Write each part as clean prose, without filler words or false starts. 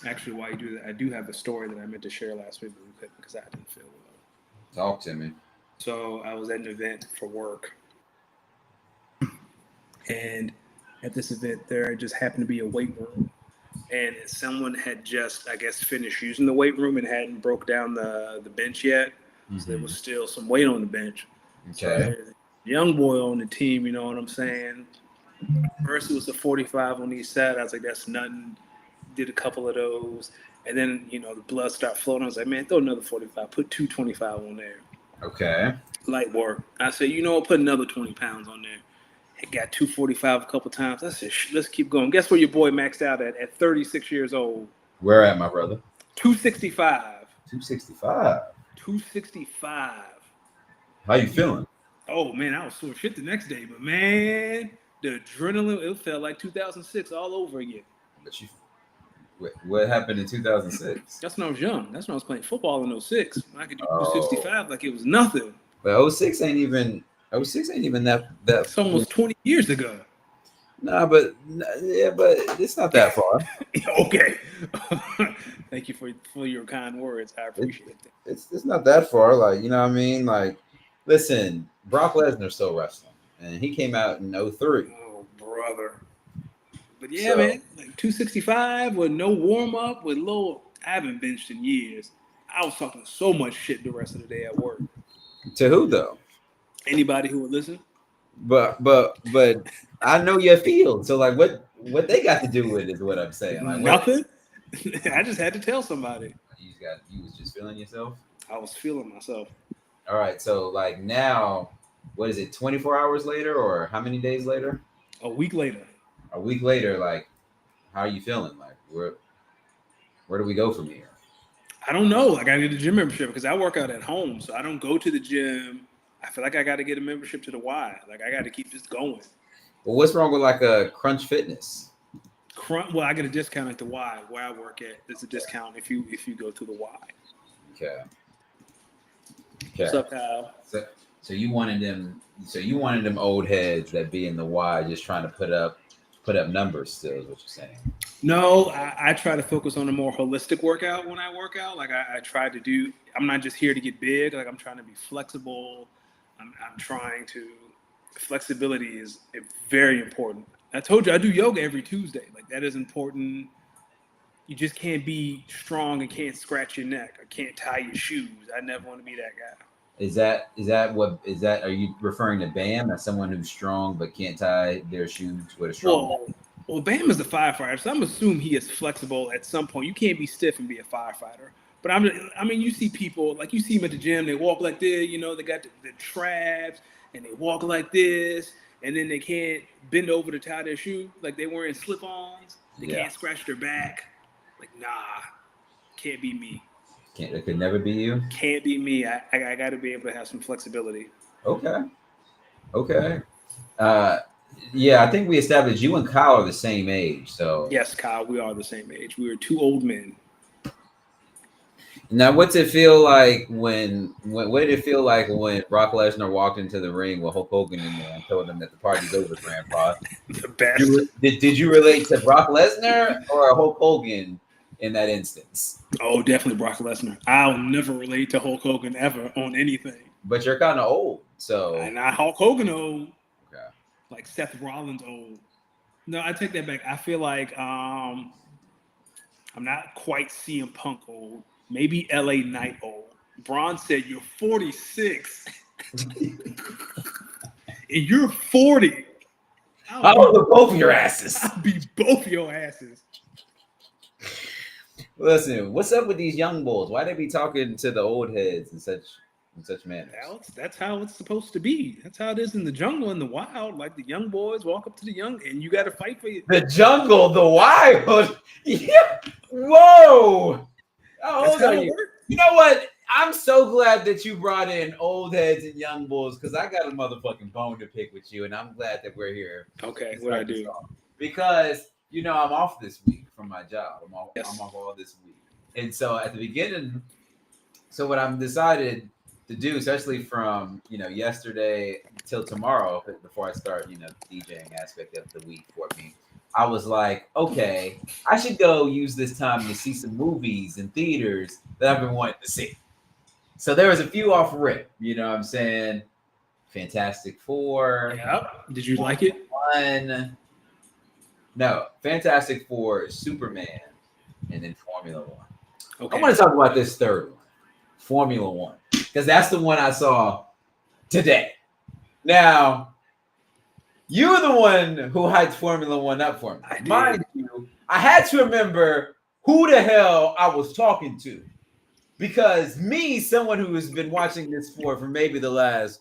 Actually, while you do that, I do have a story that I meant to share last week, but we couldn't because I didn't feel well. Talk to me. So I was at an event for work, and at this event, there just happened to be a weight room, and someone had just, I guess, finished using the weight room and hadn't broke down the bench yet, so there was Mm-hmm. still some weight on the bench. So Okay. there's a young boy on the team, you know what I'm saying? First, it was a 45 on each side. I was like, that's nothing. Did a couple of those. And then, the blood started flowing. I was like, man, throw another 45. Put 225 on there. Okay. Light work. I said, what? Put another 20 pounds on there. It got 245 a couple times. I said, let's keep going. Guess where your boy maxed out at 36 years old? Where at, my brother? 265. 265. 265. How you feeling? Oh, man, I was sore shit the next day. But, man, the adrenaline, it felt like 2006 all over again. But what happened in 2006? That's when I was young. That's when I was playing football in 06. I could do Oh, 265 like it was nothing. but '06 ain't even that. It's almost 20 years ago. Nah, but yeah, but it's not that far. Okay. Thank you for your kind words. I appreciate that. It's not that far. Like, you know what I mean? Like, listen, Brock Lesnar's still wrestling, and he came out in '03. Oh, brother. But yeah, So, man, like 265 with no warm up, with low. I haven't benched in years. I was talking so much shit the rest of the day at work. to who though? Anybody who would listen? But I know your field. So like, what they got to do with it is what I'm saying. Like, what Nothing. I just had to tell somebody. you was just feeling yourself. I was feeling myself. All right. So like now, what is it? 24 hours later, or how many days later? A week later. A week later. Like, how are you feeling? Like, where do we go from here? I don't know. Like, I need a gym membership because I work out at home, so I don't go to the gym. I feel like I got to get a membership to the Y. Like, I got to keep this going. Well, what's wrong with like a Crunch Fitness? Well, I get a discount at the Y where I work at. There's a discount if you go to the Y. Okay. What's up, Kyle? So you wanted them. So you wanted them old heads that be in the Y, just trying to put up numbers. Still, is what you're saying. No, I try to focus on a more holistic workout when I work out. Like I try to do. I'm not just here to get big. Like I'm trying to be flexible. I'm trying to. Flexibility is very important. I told you I do yoga every Tuesday. Like that is important. You just can't be strong and can't scratch your neck or can't tie your shoes. I never want to be that guy. Is that what is that? Are you referring to Bam as someone who's strong but can't tie their shoes with a strong? Well, Bam is a firefighter, so I'm assuming he is flexible at some point. You can't be stiff and be a firefighter. But I mean, you see people like you see them at the gym. They walk like this. They got the traps, and they walk like this, and then they can't bend over to tie their shoe. Like they wearing slip-ons. They can't scratch their back. Like nah, can't be me. It could never be you. Can't be me. I got to be able to have some flexibility. Okay. Yeah, I think we established you and Kyle are the same age. So yes, Kyle, we are the same age. We are two old men. now, what's it feel like when what did it feel like when Brock Lesnar walked into the ring with Hulk Hogan in there and told him that the party's over, Grandpa? The best. Did you relate to Brock Lesnar or Hulk Hogan in that instance? Oh, definitely Brock Lesnar. I'll never relate to Hulk Hogan ever on anything. But you're kind of old, so. And not Hulk Hogan old. Okay. Like Seth Rollins old. No, I take that back. I feel like I'm not quite CM Punk old. Maybe LA Knight old. Braun said you're 46. And you're 40. I'll beat both of your asses. I'll beat both your asses. Listen, what's up with these young bulls? Why they be talking to the old heads in such manners? That's how it's supposed to be. That's how it is in the jungle, in the wild. Like the young boys walk up to the young, and you got to fight for it. The jungle, the wild. Yeah. Whoa. How old are you? You know what? I'm so glad that you brought in old heads and young bulls because I got a motherfucking bone to pick with you, and I'm glad that we're here. Okay, what I do? Because I'm off this week from my job. I'm off all this week, and so at the beginning, so what I'm decided to do, especially from yesterday till tomorrow, before I start DJing aspect of the week for me, I was like, okay, I should go use this time to see some movies in theaters that I've been wanting to see. So there was a few off rip, you know what I'm saying? Fantastic Four. Yeah. Did you like it? No, Fantastic Four, Superman, and then Formula One. Okay. I want to talk about this third one, Formula One, because that's the one I saw today. Now, you're the one who hyped Formula One up for me. Mind you, I had to remember who the hell I was talking to. Because me, someone who has been watching this for maybe the last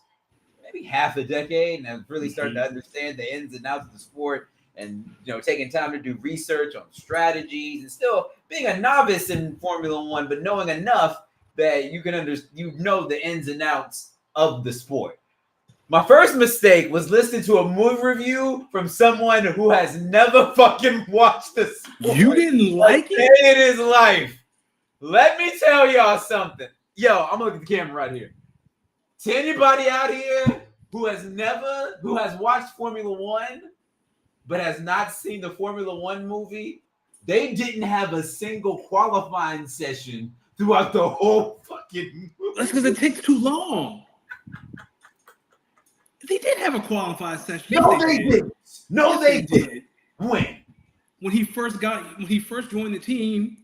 half a decade, and I've really started to understand the ins and outs of the sport, and taking time to do research on strategies, and still being a novice in Formula One, but knowing enough that you can know the ins and outs of the sport. My first mistake was listening to a movie review from someone who has never fucking watched the sport. You didn't like it? In his life. Let me tell y'all something. Yo, I'm gonna look at the camera right here. To anybody out here who has watched Formula One, but has not seen the Formula One movie, they didn't have a single qualifying session throughout the whole fucking movie. That's because it takes too long. They did have a qualified session. No, they didn't. No, they did. When he first joined the team.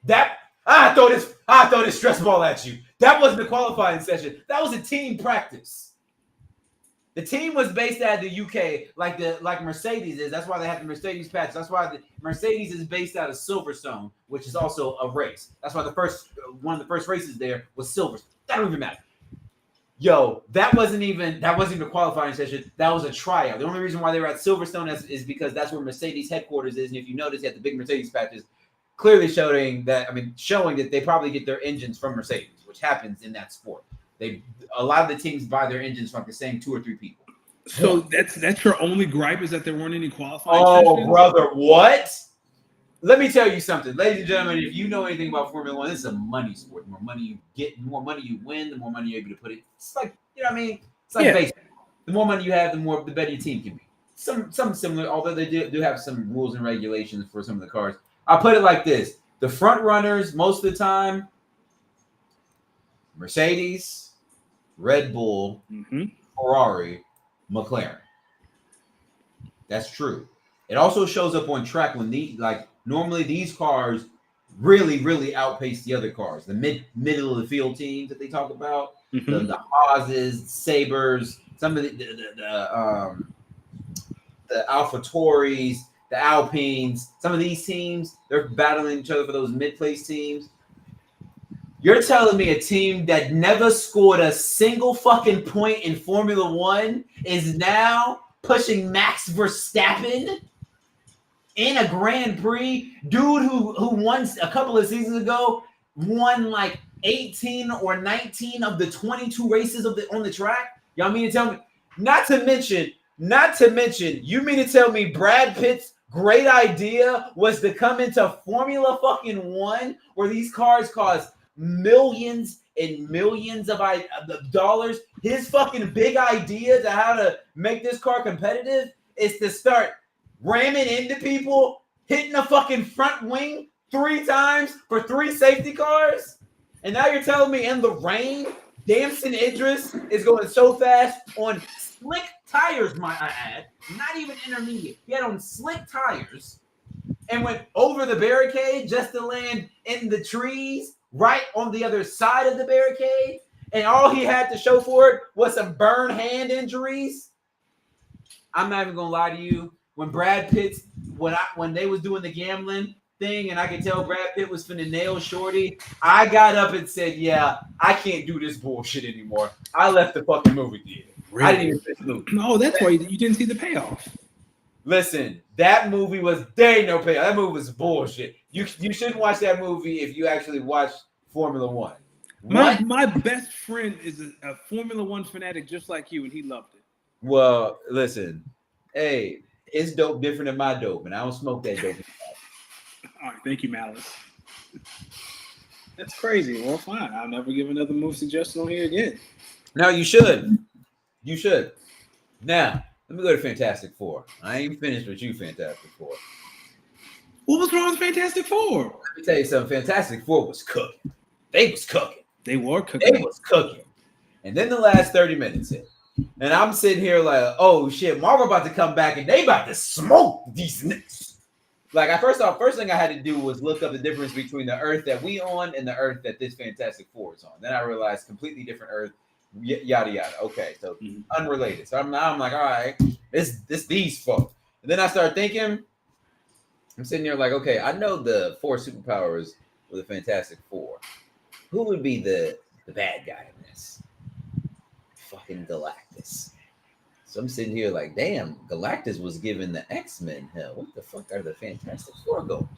That I throw this stress ball at you. That wasn't a qualifying session. That was a team practice. The team was based out of the UK, like Mercedes is. That's why they have the Mercedes patch. That's why the Mercedes is based out of Silverstone, which is also a race. That's why one of the first races there was Silverstone. That don't even matter. Yo, that wasn't even a qualifying session. That was a tryout. The only reason why they were at Silverstone is because that's where Mercedes headquarters is. And if you notice, you have the big Mercedes patches, clearly showing that they probably get their engines from Mercedes, which happens in that sport. A lot of the teams buy their engines from the same 2 or 3 people. So that's your only gripe, is that there weren't any qualifying sessions? sessions? Brother, what? Let me tell you something, ladies and gentlemen. If you know anything about Formula One, this is a money sport. The more money you get, the more money you win, the more money you're able to put it. It's like, It's like baseball. The more money you have, the better your team can be. Some similar, although they do have some rules and regulations for some of the cars. I'll put it like this: the front runners most of the time, Mercedes, Red Bull, Ferrari, McLaren. That's true. It also shows up on track when normally these cars really, really outpace the other cars. The middle of the field teams that they talk about, the Haas's, Sabres, some of the AlphaTauris, the Alpines, some of these teams, they're battling each other for those mid-place teams. You're telling me a team that never scored a single fucking point in Formula One is now pushing Max Verstappen in a Grand Prix? Dude who won a couple of seasons ago, won like 18 or 19 of the 22 races on the track. Y'all mean to tell me? Not to mention, you mean to tell me Brad Pitt's great idea was to come into Formula fucking One, where these cars cost millions and millions of dollars? His fucking big idea to how to make this car competitive is to start ramming into people, hitting a fucking front wing 3 times for 3 safety cars? And now you're telling me in the rain, Damson Idris is going so fast on slick tires, might I add, not even intermediate. He had on slick tires and went over the barricade just to land in the trees right on the other side of the barricade. And all he had to show for it was some burn hand injuries. I'm not even going to lie to you. When Brad Pitt, when they was doing the gambling thing, and I could tell Brad Pitt was finna nail Shorty, I got up and said, yeah, I can't do this bullshit anymore. I left the fucking movie theater. Really? I didn't even finish the movie. No, that's why you didn't see the payoff. Listen, that movie there ain't no payoff. That movie was bullshit. You shouldn't watch that movie if you actually watch Formula One. My best friend is a Formula One fanatic just like you, and he loved it. Well, listen, hey, it's dope different than my dope, and I don't smoke that dope. All right, thank you, Malice. That's crazy. Well, fine. I'll never give another movie suggestion on here again. No, you should. You should. Now, let Let me go to Fantastic Four. I ain't finished with you, Fantastic Four. What was wrong with Fantastic Four? Let me tell you something. Fantastic Four was cooking. They was cooking. They were cooking. They was cooking. And then the last 30 minutes hit. And I'm sitting here like, oh shit, Marvel about to come back and they about to smoke these niggas. Like, first thing I had to do was look up the difference between the Earth that we on and the Earth that this Fantastic Four is on. Then I realized completely different Earth, yada yada. Okay, so unrelated. So I'm like, all right, this these folks. And then I started thinking, I'm sitting here like, okay, I know the 4 superpowers with the Fantastic Four. Who would be the bad guy in this? Fucking Galactus. So I'm sitting here like, damn, Galactus was given the X-Men hell. What the fuck are the Fantastic Four going?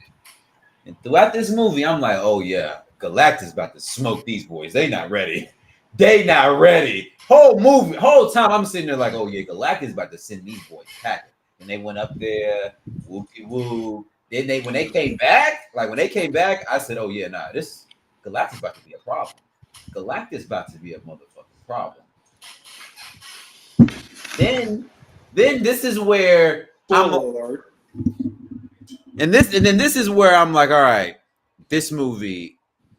And throughout this movie, I'm like, oh yeah, Galactus about to smoke these boys. They not ready. They not ready. Whole time I'm sitting there like, oh yeah, Galactus about to send these boys packing. And they went up there, whoopie-woo. Then when they came back, I said, oh yeah, nah, this Galactus about to be a problem. Galactus about to be a motherfucking problem. Then this is where this is where I'm like, all right, this movie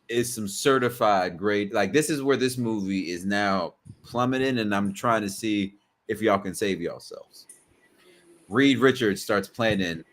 is some certified grade. Like, this is where this movie is now plummeting, and I'm trying to see if y'all can save yourselves. Reed Richards starts planning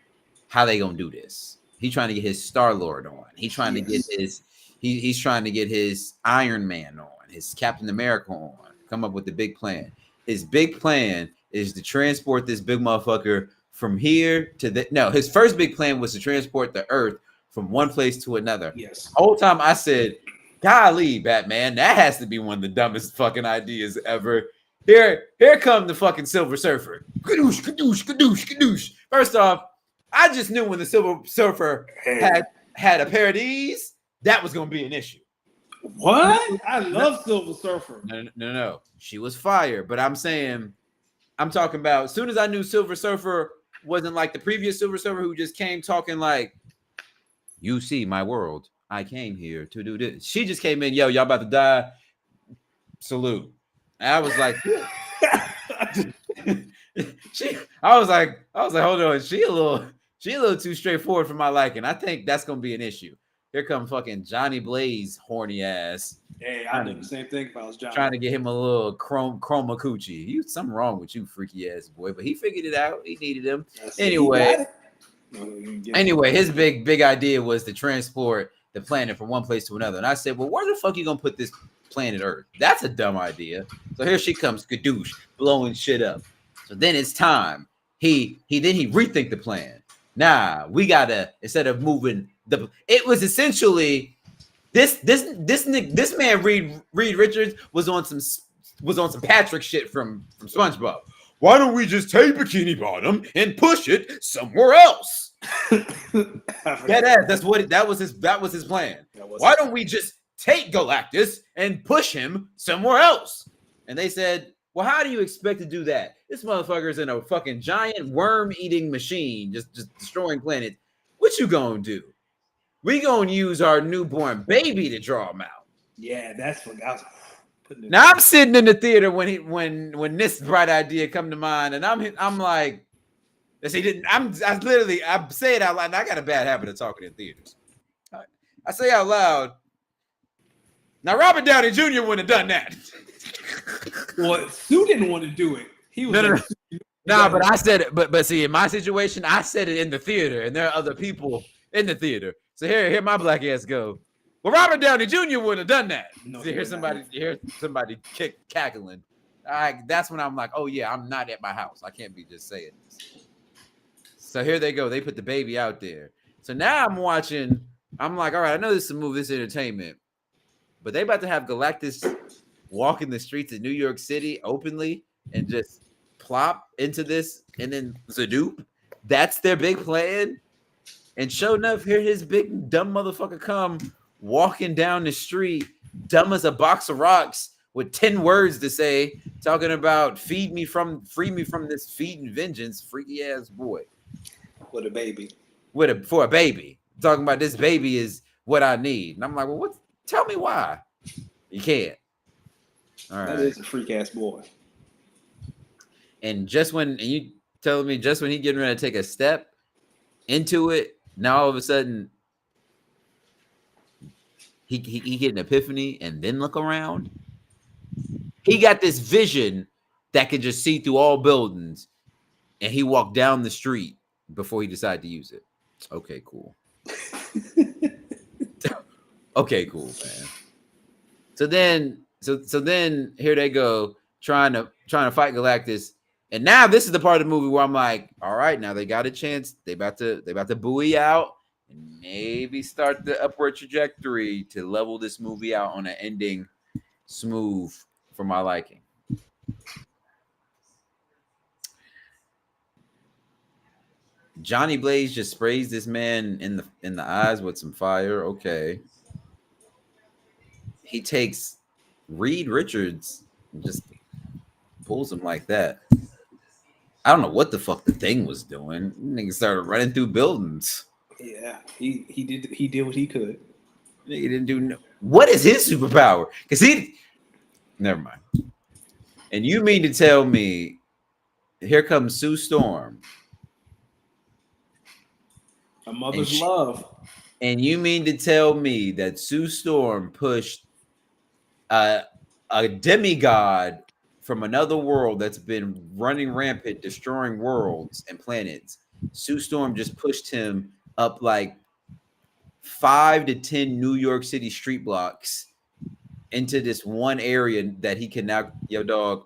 how they gonna do this. He's trying to get his Star-Lord on. He's trying to get his he's trying to get his Iron Man on, his Captain America on. Come up with the big plan. His big plan is to transport this big motherfucker from here to the. No, his first big plan was to transport the Earth from one place to another. Yes. The whole time I said, golly, Batman, that has to be one of the dumbest fucking ideas ever. Here come the fucking Silver Surfer. Kadoosh, kadoosh, kadoosh, kadoosh. First off, I just knew when the Silver Surfer had a pair of these, that was going to be an issue. What? I love Silver Surfer. No. She was fire, but I'm talking about as soon as I knew Silver Surfer wasn't like the previous Silver Surfer who just came talking like, you see my world. I came here to do this. She just came in, yo, y'all about to die. Salute. And I was like, I was like, hold on. She a little too straightforward for my liking. I think that's gonna be an issue. Here come fucking Johnny Blaze, horny ass. Hey, I did the same thing if I was Johnny. Trying to get him a little chroma coochie. You something wrong with you, freaky ass boy. But he figured it out. He needed him. Anyway, his big idea was to transport the planet from one place to another. And I said, well, where the fuck you gonna put this planet Earth? That's a dumb idea. So here she comes, kadoosh, blowing shit up. So then it's time. He rethink the plan. Nah, we gotta, instead of moving it was essentially this man Reed Richards was on some Patrick shit from SpongeBob. Why don't we just take Bikini Bottom and push it somewhere else? That was his plan. Why don't we just take Galactus and push him somewhere else? And they said, well, how do you expect to do that? This motherfucker's in a fucking giant worm-eating machine, just destroying planets. What you gonna do? We gonna use our newborn baby to draw him out. Yeah, that's what I was putting. Now I'm sitting in the theater when this bright idea come to mind, and I'm like, I say it out loud. And I got a bad habit of talking in theaters. I say out loud. Now Robert Downey Jr. wouldn't have done that. Well, Sue didn't want to do it. He was no, but I said it. But see, in my situation, I said it in the theater, and there are other people in the theater. So here my black ass go. Well, Robert Downey Jr. wouldn't have done that. No, so hear somebody cackling. That's when I'm like, oh yeah, I'm not at my house. I can't be just saying this. So here they go. They put the baby out there. So now I'm watching. I'm like, all right, I know this is a movie, this is entertainment, but they about to have Galactus walking the streets of New York City openly and just plop into this, and then Zadoop. That's their big plan. And sure enough, here his big dumb motherfucker come walking down the street, dumb as a box of rocks, with 10 words to say, talking about free me from this feeding vengeance, freaky ass boy. With a baby. For a baby. Talking about this baby is what I need. And I'm like, well, what? Tell me why. You can't. All right. That is a freak ass boy. And you telling me just when he getting ready to take a step into it, now all of a sudden he get an epiphany and then look around. He got this vision that could just see through all buildings, and he walked down the street before he decided to use it. Okay, cool. Okay, cool, man. So then here they go trying to fight Galactus. And now this is the part of the movie where I'm like, all right, now they got a chance. They about to buoy out and maybe start the upward trajectory to level this movie out on an ending smooth for my liking. Johnny Blaze just sprays this man in the eyes with some fire. Okay. He takes Reed Richards and just pulls him like that. I don't know what the fuck the thing was doing. Nigga started running through buildings. Yeah, he did what he could. Nigga didn't do what is his superpower? Because never mind. And you mean to tell me here comes Sue Storm. A mother's love. And you mean to tell me that Sue Storm pushed a demigod from another world that's been running rampant, destroying worlds and planets? Sue Storm just pushed him up like 5 to 10 New York City street blocks into this one area that he can now, yo, dog.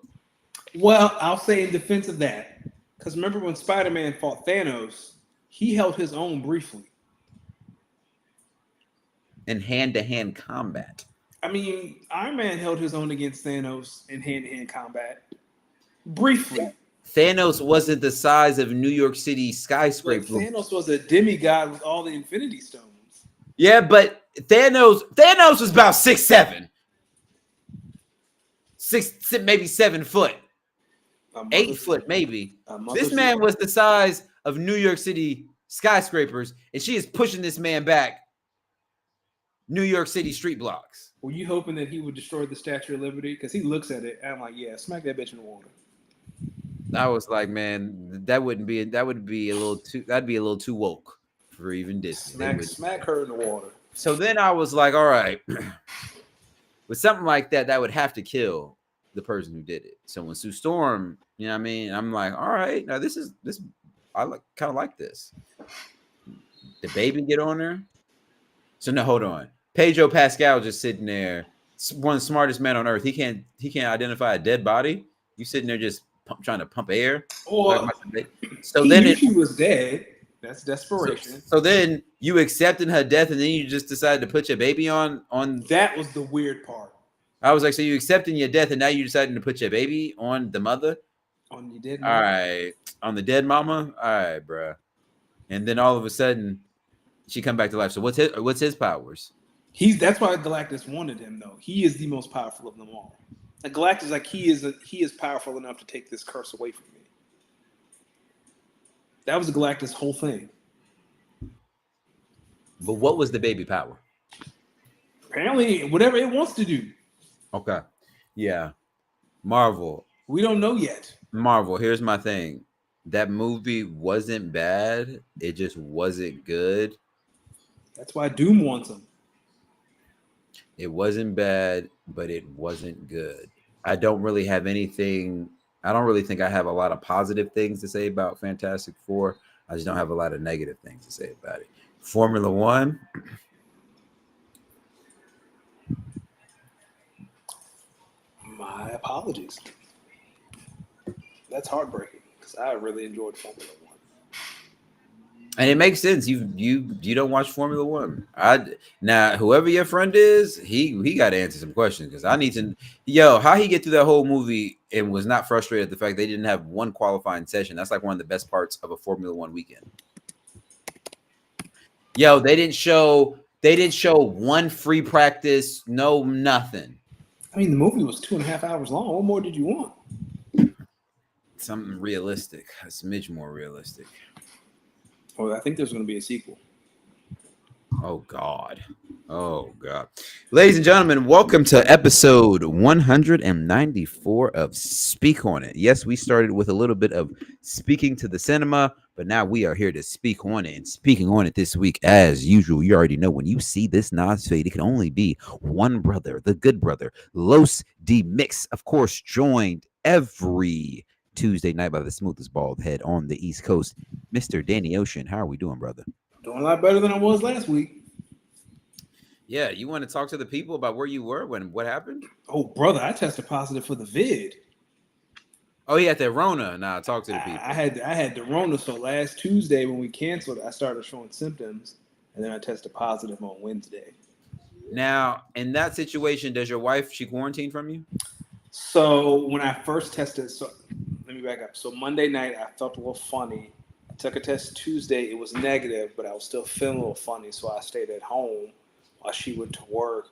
Well, I'll say in defense of that, because remember when Spider-Man fought Thanos, he held his own briefly. In hand-to-hand combat. I mean, Iron Man held his own against Thanos in hand-to-hand combat. Briefly. Thanos wasn't the size of New York City skyscraper. Thanos was a demigod with all the Infinity Stones. Yeah, but Thanos was about 6'7". 6, maybe 7 foot. 8 foot, maybe. This man was the size of New York City skyscrapers, and she is pushing this man back New York City street blocks. Were you hoping that he would destroy the Statue of Liberty? Because he looks at it, and I'm like, yeah, smack that bitch in the water. I was like, man, that would be a little too woke for even Disney. Smack her in the water. So then I was like, all right, with something like that, that would have to kill the person who did it. So when Sue Storm, you know what I mean? I'm like, all right, now this I kind of like this. The baby get on her. So no, hold on. Pedro Pascal just sitting there, one of the smartest men on earth. He can't identify a dead body. You sitting there just trying to pump air. So then she was dead. That's desperation. So then you accepting her death, and then you just decided to put your baby on. That was the weird part. I was like, so you accepting your death, and now you deciding to put your baby on the mother? On your dead mama? All right. On the dead mama? All right, bro. And then all of a sudden, she come back to life. So what's his powers? That's why Galactus wanted him, though. He is the most powerful of them all. Like Galactus, like he is powerful enough to take this curse away from me. That was Galactus' whole thing. But what was the baby power? Apparently, whatever it wants to do. Okay. Yeah. Marvel. We don't know yet. Marvel, here's my thing. That movie wasn't bad. It just wasn't good. That's why Doom wants him. It wasn't bad, but it wasn't good. I don't really think I have a lot of positive things to say about Fantastic Four. I just don't have a lot of negative things to say about it. Formula One. My apologies. That's heartbreaking because I really enjoyed Formula One. And it makes sense. You don't watch Formula One. Now whoever your friend is, he got to answer some questions because I need to. How he get through that whole movie and was not frustrated at the fact they didn't have one qualifying session. That's like one of the best parts of a Formula One weekend. They didn't show one free practice. No, nothing. I mean, the movie was 2.5 hours long. What more did you want? Something realistic, a smidge more realistic. Well, I think there's going to be a sequel. Oh God. Oh, God. Ladies and gentlemen, welcome to episode 194 of Speak On It. Yes, we started with a little bit of speaking to the cinema, but now we are here to speak on it. And speaking on it this week, as usual, you already know when you see this Nas fade, it can only be one brother, the good brother, Los D Mix, of course, joined every Tuesday night by the smoothest bald head on the East Coast, Mr. Danny Ocean. How are we doing, brother? Doing a lot better than I was last week. Yeah, you want to talk to the people about where you were when what happened? Oh, brother, I tested positive for the vid. Oh, yeah, at the Rona. Nah, talk to the people. I had the Rona, so last Tuesday when we canceled, I started showing symptoms, and then I tested positive on Wednesday. Now, in that situation, does your wife, she quarantined from you? So when I first tested, so let me back up. So Monday night, I felt a little funny. I took a test Tuesday. It was negative, but I was still feeling a little funny, so I stayed at home while she went to work.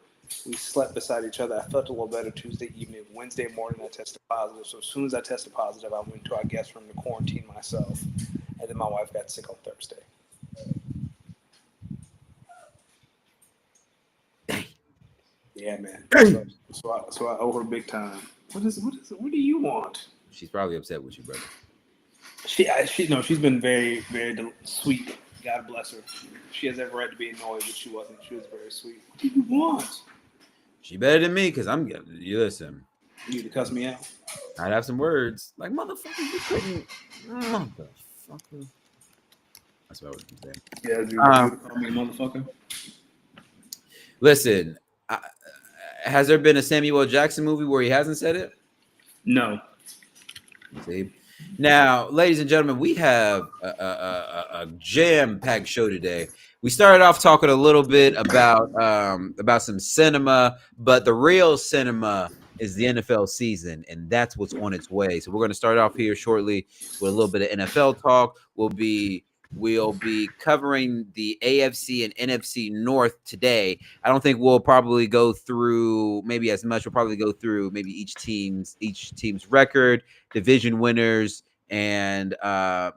We slept beside each other. I felt a little better Tuesday evening. Wednesday morning, I tested positive. So as soon as I tested positive, I went to our guest room to quarantine myself. And then my wife got sick on Thursday. Yeah, man. So I owe her big time. What do you want? She's probably upset with you, brother. She's been very, very sweet. God bless her. She has every right to be annoyed, but she wasn't. She was very sweet. What do you want? She better than me because I'm getting you. Listen, you need to cuss me out. I'd have some words like motherfucker. You couldn't, motherfucker. That's what I was gonna say. Yeah, you call me a motherfucker. Listen, has there been a Samuel Jackson movie where he hasn't said it? No. See. Now, ladies and gentlemen, we have a jam-packed show today. We started off talking a little bit about some cinema, but the real cinema is the NFL season, and that's what's on its way. So we're going to start off here shortly with a little bit of NFL talk. We'll be covering the AFC and NFC North today. I don't think we'll probably go through maybe as much. We'll probably go through maybe each team's record, division winners, and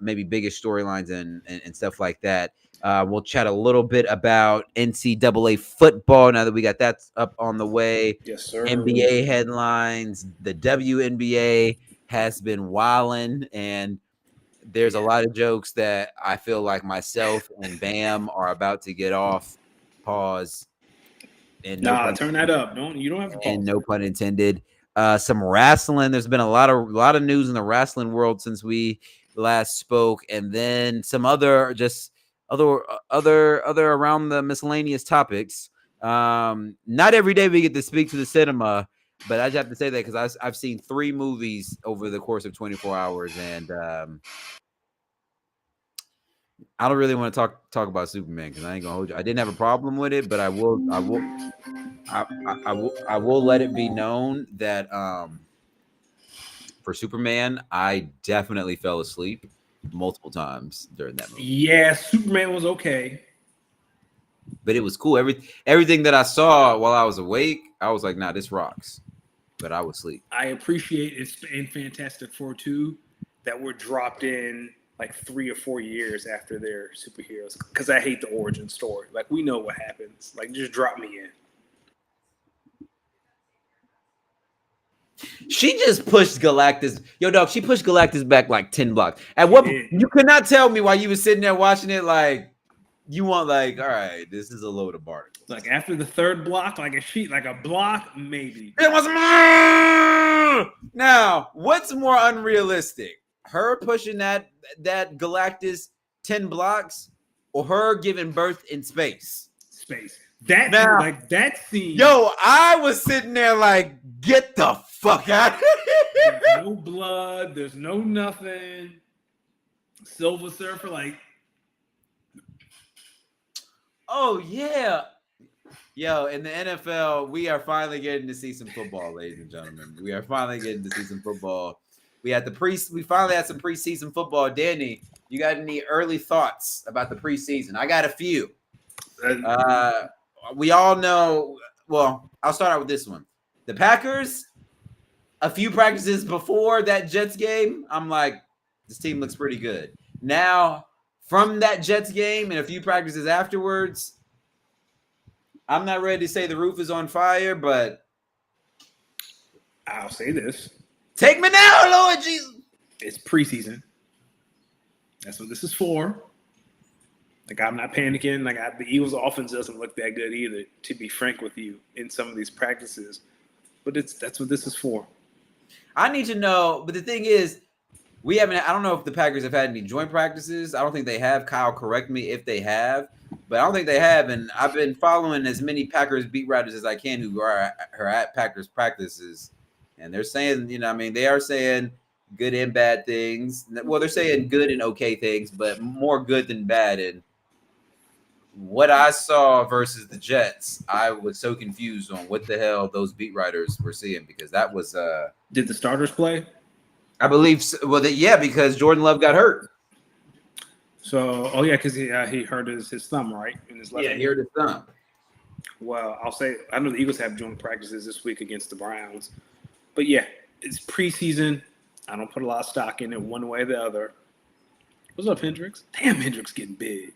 maybe biggest storylines and stuff like that. We'll chat a little bit about NCAA football now that we got that up on the way. Yes, sir. NBA headlines. The WNBA has been wilding, and there's a lot of jokes that I feel like myself and Bam are about to get off. Pause. And turn that up. You don't have to pause. And no pun intended. Some wrestling. There's been a lot of news in the wrestling world since we last spoke, and then some other around the miscellaneous topics. Not every day we get to speak to the cinema, but I just have to say that because I've seen 3 movies over the course of 24 hours, and I don't really want to talk about Superman because I ain't gonna hold you. I didn't have a problem with it, but I will let it be known that for Superman, I definitely fell asleep multiple times during that movie. Yeah, Superman was okay, but it was cool. Everything that I saw while I was awake, I was like, "Nah, this rocks." But I was asleep. I appreciate it's in Fantastic Four 2 that we're dropped in like 3 or 4 years after they're superheroes because I hate the origin story. Like we know what happens. Like just drop me in. She just pushed Galactus. Yo, dog, she pushed Galactus back like 10 blocks. At what you could not tell me while you were sitting there watching it, like you want like, all right, this is a load of bark. Like after the 3rd block, like a block, maybe. It was more. Now, what's more unrealistic? Her pushing that Galactus 10 blocks or her giving birth in space? Space. That scene. Yo, I was sitting there like, get the fuck out of here. There's no blood. There's no nothing. Silver Surfer, like. Oh, yeah. Yo, in the NFL, we are finally getting to see some football, ladies and gentlemen. We are finally getting to see some football. We finally had some preseason football. Danny, you got any early thoughts about the preseason? I got a few. We all know. Well, I'll start out with this one. The Packers, a few practices before that Jets game, I'm like, this team looks pretty good. Now, from that Jets game and a few practices afterwards, I'm not ready to say the roof is on fire, but I'll say this. Take me now, Lord Jesus. It's preseason. That's what this is for. Like, I'm not panicking. Like, the Eagles' offense doesn't look that good either, to be frank with you, in some of these practices. But that's what this is for. I need to know. But the thing is, we haven't. I don't know if the Packers have had any joint practices. I don't think they have. Kyle, correct me if they have. But I don't think they have. And I've been following as many Packers beat writers as I can who are at Packers practices. And they're saying, they are saying good and bad things. Well, they're saying good and okay things, but more good than bad. And what I saw versus the Jets, I was so confused on what the hell those beat writers were seeing, because that was Did the starters play? I believe so. Well, yeah, because Jordan Love got hurt. So, because he hurt his thumb, right? In his left hand. He hurt his thumb. Well, I'll say, I know the Eagles have joint practices this week against the Browns. But yeah, it's preseason. I don't put a lot of stock in it one way or the other. What's up, Hendricks? Damn, Hendricks getting big.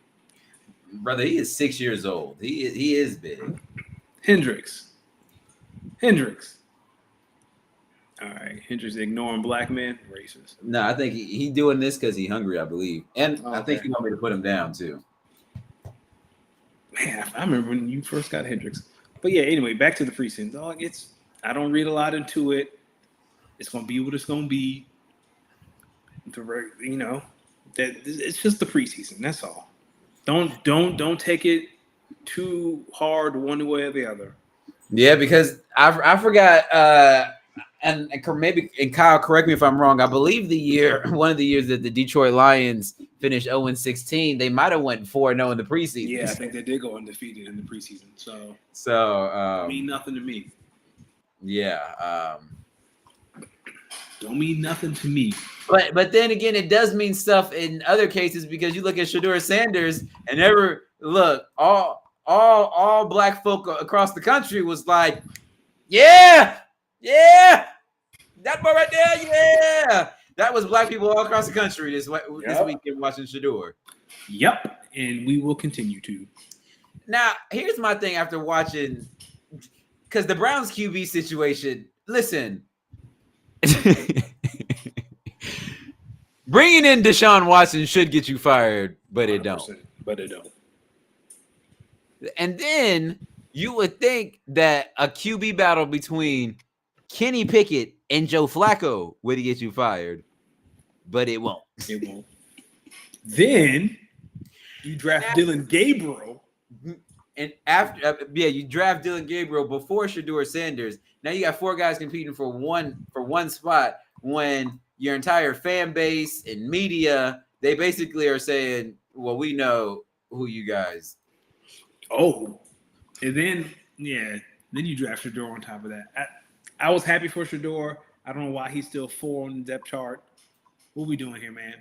Brother, he is 6 years old. He is big. Hendricks. All right, Hendricks ignoring black men, racist. No, I think he doing this because he's hungry, I believe. And I think he want me to put him down, too. Man, I remember when you first got Hendricks. But yeah, anyway, back to the preseason. Dog, I don't read a lot into it. It's gonna be what it's gonna be. That it's just the preseason. That's all. Don't take it too hard one way or the other. Yeah, because I forgot. And maybe Kyle, correct me if I'm wrong. I believe one of the years that the Detroit Lions finished 0-16, they might have went 4-0 in the preseason. Yeah, I think they did go undefeated in the preseason. So mean nothing to me. Yeah. Don't mean nothing to me. But then again, it does mean stuff in other cases, because you look at Shedeur Sanders and all black folk across the country was like, yeah, that boy right there, yeah. That was black people all across the country this weekend watching Shedeur. Yep, and we will continue to. Now, here's my thing after watching, because the Browns QB situation, listen. Bringing in Deshaun Watson should get you fired, but it don't. And then you would think that a QB battle between Kenny Pickett and Joe Flacco would get you fired, but it won't. It won't. Then you draft Dylan Gabriel. And after, you draft Dylan Gabriel before Shedeur Sanders. Now you got 4 guys competing for one spot, when your entire fan base and media, they basically are saying, well, we know who you guys. Oh, and then you draft Shedeur on top of that. I was happy for Shedeur. I don't know why he's still 4 on the depth chart. What are we doing here, man?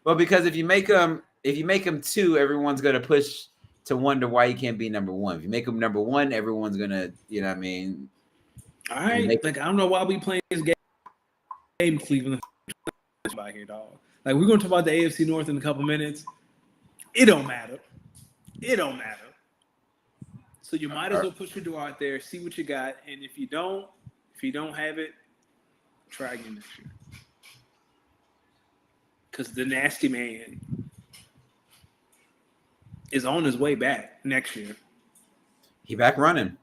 Well, because if you make him 2, everyone's gonna push to wonder why he can't be number 1. If you make him number 1, everyone's gonna, All right, I don't know why we playing this game, Cleveland. By here, dog. Like, we're gonna talk about the AFC North in a couple minutes. It don't matter. So you might as well put your door out there, see what you got, and if you don't have it, try again next year. Because the nasty man is on his way back next year. He back running.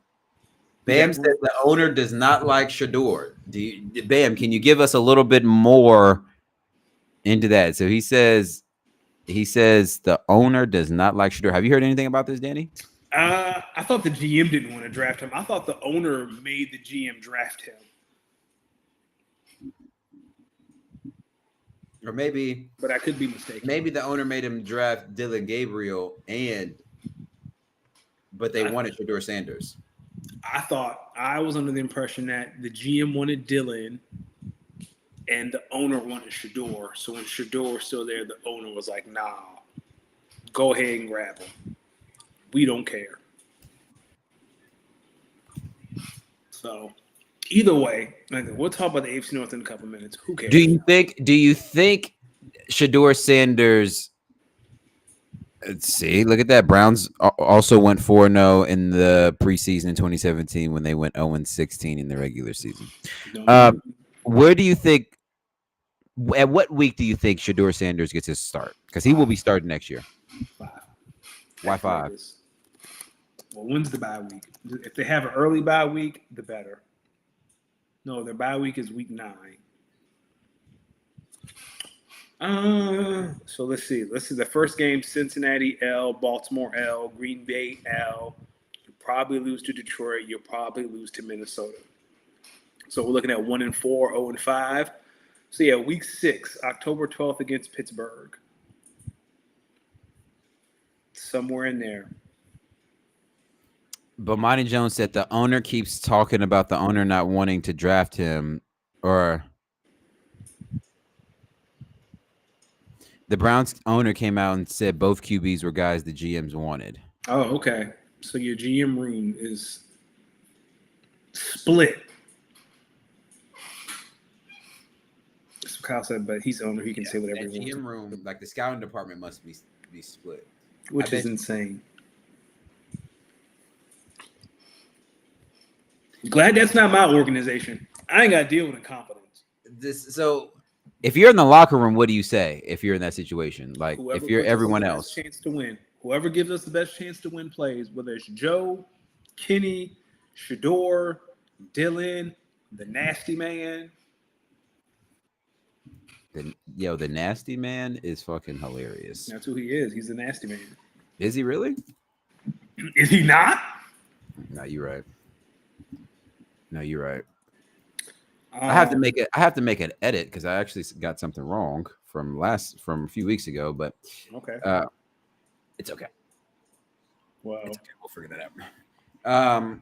Bam said the owner does not like Shedeur. Bam, can you give us a little bit more into that? So he says the owner does not like Shedeur. Have you heard anything about this, Danny? I thought the GM didn't want to draft him. I thought the owner made the GM draft him. Or maybe, but I could be mistaken. Maybe the owner made him draft Dylan Gabriel, but they wanted Shedeur Sanders. I was under the impression that the GM wanted Dylan and the owner wanted Shedeur. So when Shedeur was still there, the owner was like, nah, go ahead and grab him. We don't care. So either way, we'll talk about the AFC North in a couple minutes. Who cares? Do you think Shedeur Sanders Let's see. Look at that. Browns also went 4-0 in the preseason in 2017 when they went 0-16 in the regular season. Where do you think? At what week do you think Shedeur Sanders gets his start? Because he will be starting next year. 5. Why 5? Well, when's the bye week? If they have an early bye week, the better. No, their bye week is week 9. So let's see. The first game: Cincinnati L, Baltimore L, Green Bay L. You'll probably lose to Detroit. You'll probably lose to Minnesota. So we're looking at 1-4, 0-5. So yeah, week 6, October 12th against Pittsburgh. Somewhere in there. Bomani Jones said the owner keeps talking about the owner not wanting to draft him, or the Browns owner came out and said both QBs were guys the GMs wanted. Oh, okay. So your GM room is split. That's what Kyle said, but he's the owner. He can say whatever he wants. GM room, like the scouting department, must be split, which is insane. Glad that's not my organization. I ain't got to deal with incompetence. So, if you're in the locker room, what do you say if you're in that situation? Like, Whoever if you're everyone else, chance to win. Whoever gives us the best chance to win plays, whether it's Joe, Kenny, Shedeur, Dylan, the nasty man. The nasty man is fucking hilarious. That's who he is. He's the nasty man. Is he really? Is he not? No, you're right. I have to make it. I have to make an edit because I actually got something wrong from a few weeks ago. But okay, it's okay. Well, it's okay. We'll figure that out.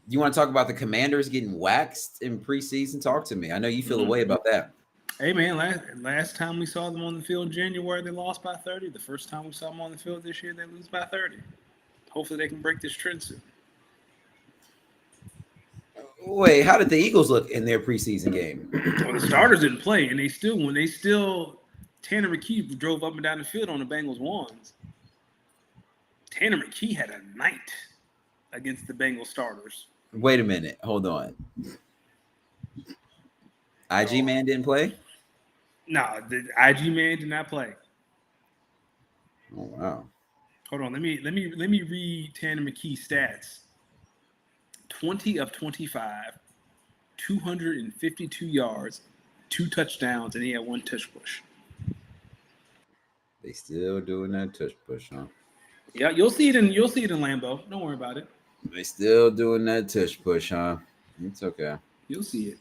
You want to talk about the Commanders getting waxed in preseason? Talk to me. I know you feel a way about that. Hey man, last time we saw them on the field in January, they lost by 30. The first time we saw them on the field this year, they lose by 30. Hopefully, they can break this trend soon. Wait, how did the Eagles look in their preseason game? Well, the starters didn't play, and Tanner McKee drove up and down the field on the Bengals ones. Tanner McKee had a night against the Bengals starters. Wait a minute, hold on. IG man didn't play? No, the IG man did not play. Oh wow. Hold on, let me read Tanner McKee's stats. 20 of 25, 252 yards, 2 touchdowns, and he had 1 tush push. They still doing that tush push, huh? Yeah, you'll see it in Lambeau. Don't worry about it. They still doing that tush push, huh? It's okay. You'll see it.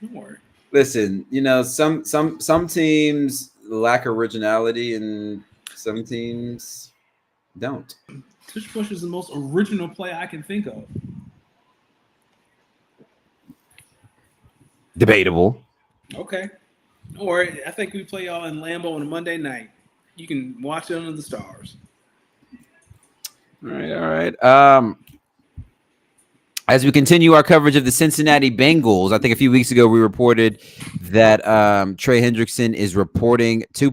Don't worry. Listen, some teams lack originality and some teams don't. Tush push is the most original play I can think of. Debatable. Okay. Don't worry. I think we play y'all in Lambeau on a Monday night. You can watch it under the stars. All right. As we continue our coverage of the Cincinnati Bengals, I think a few weeks ago we reported that Trey Hendrickson is reporting to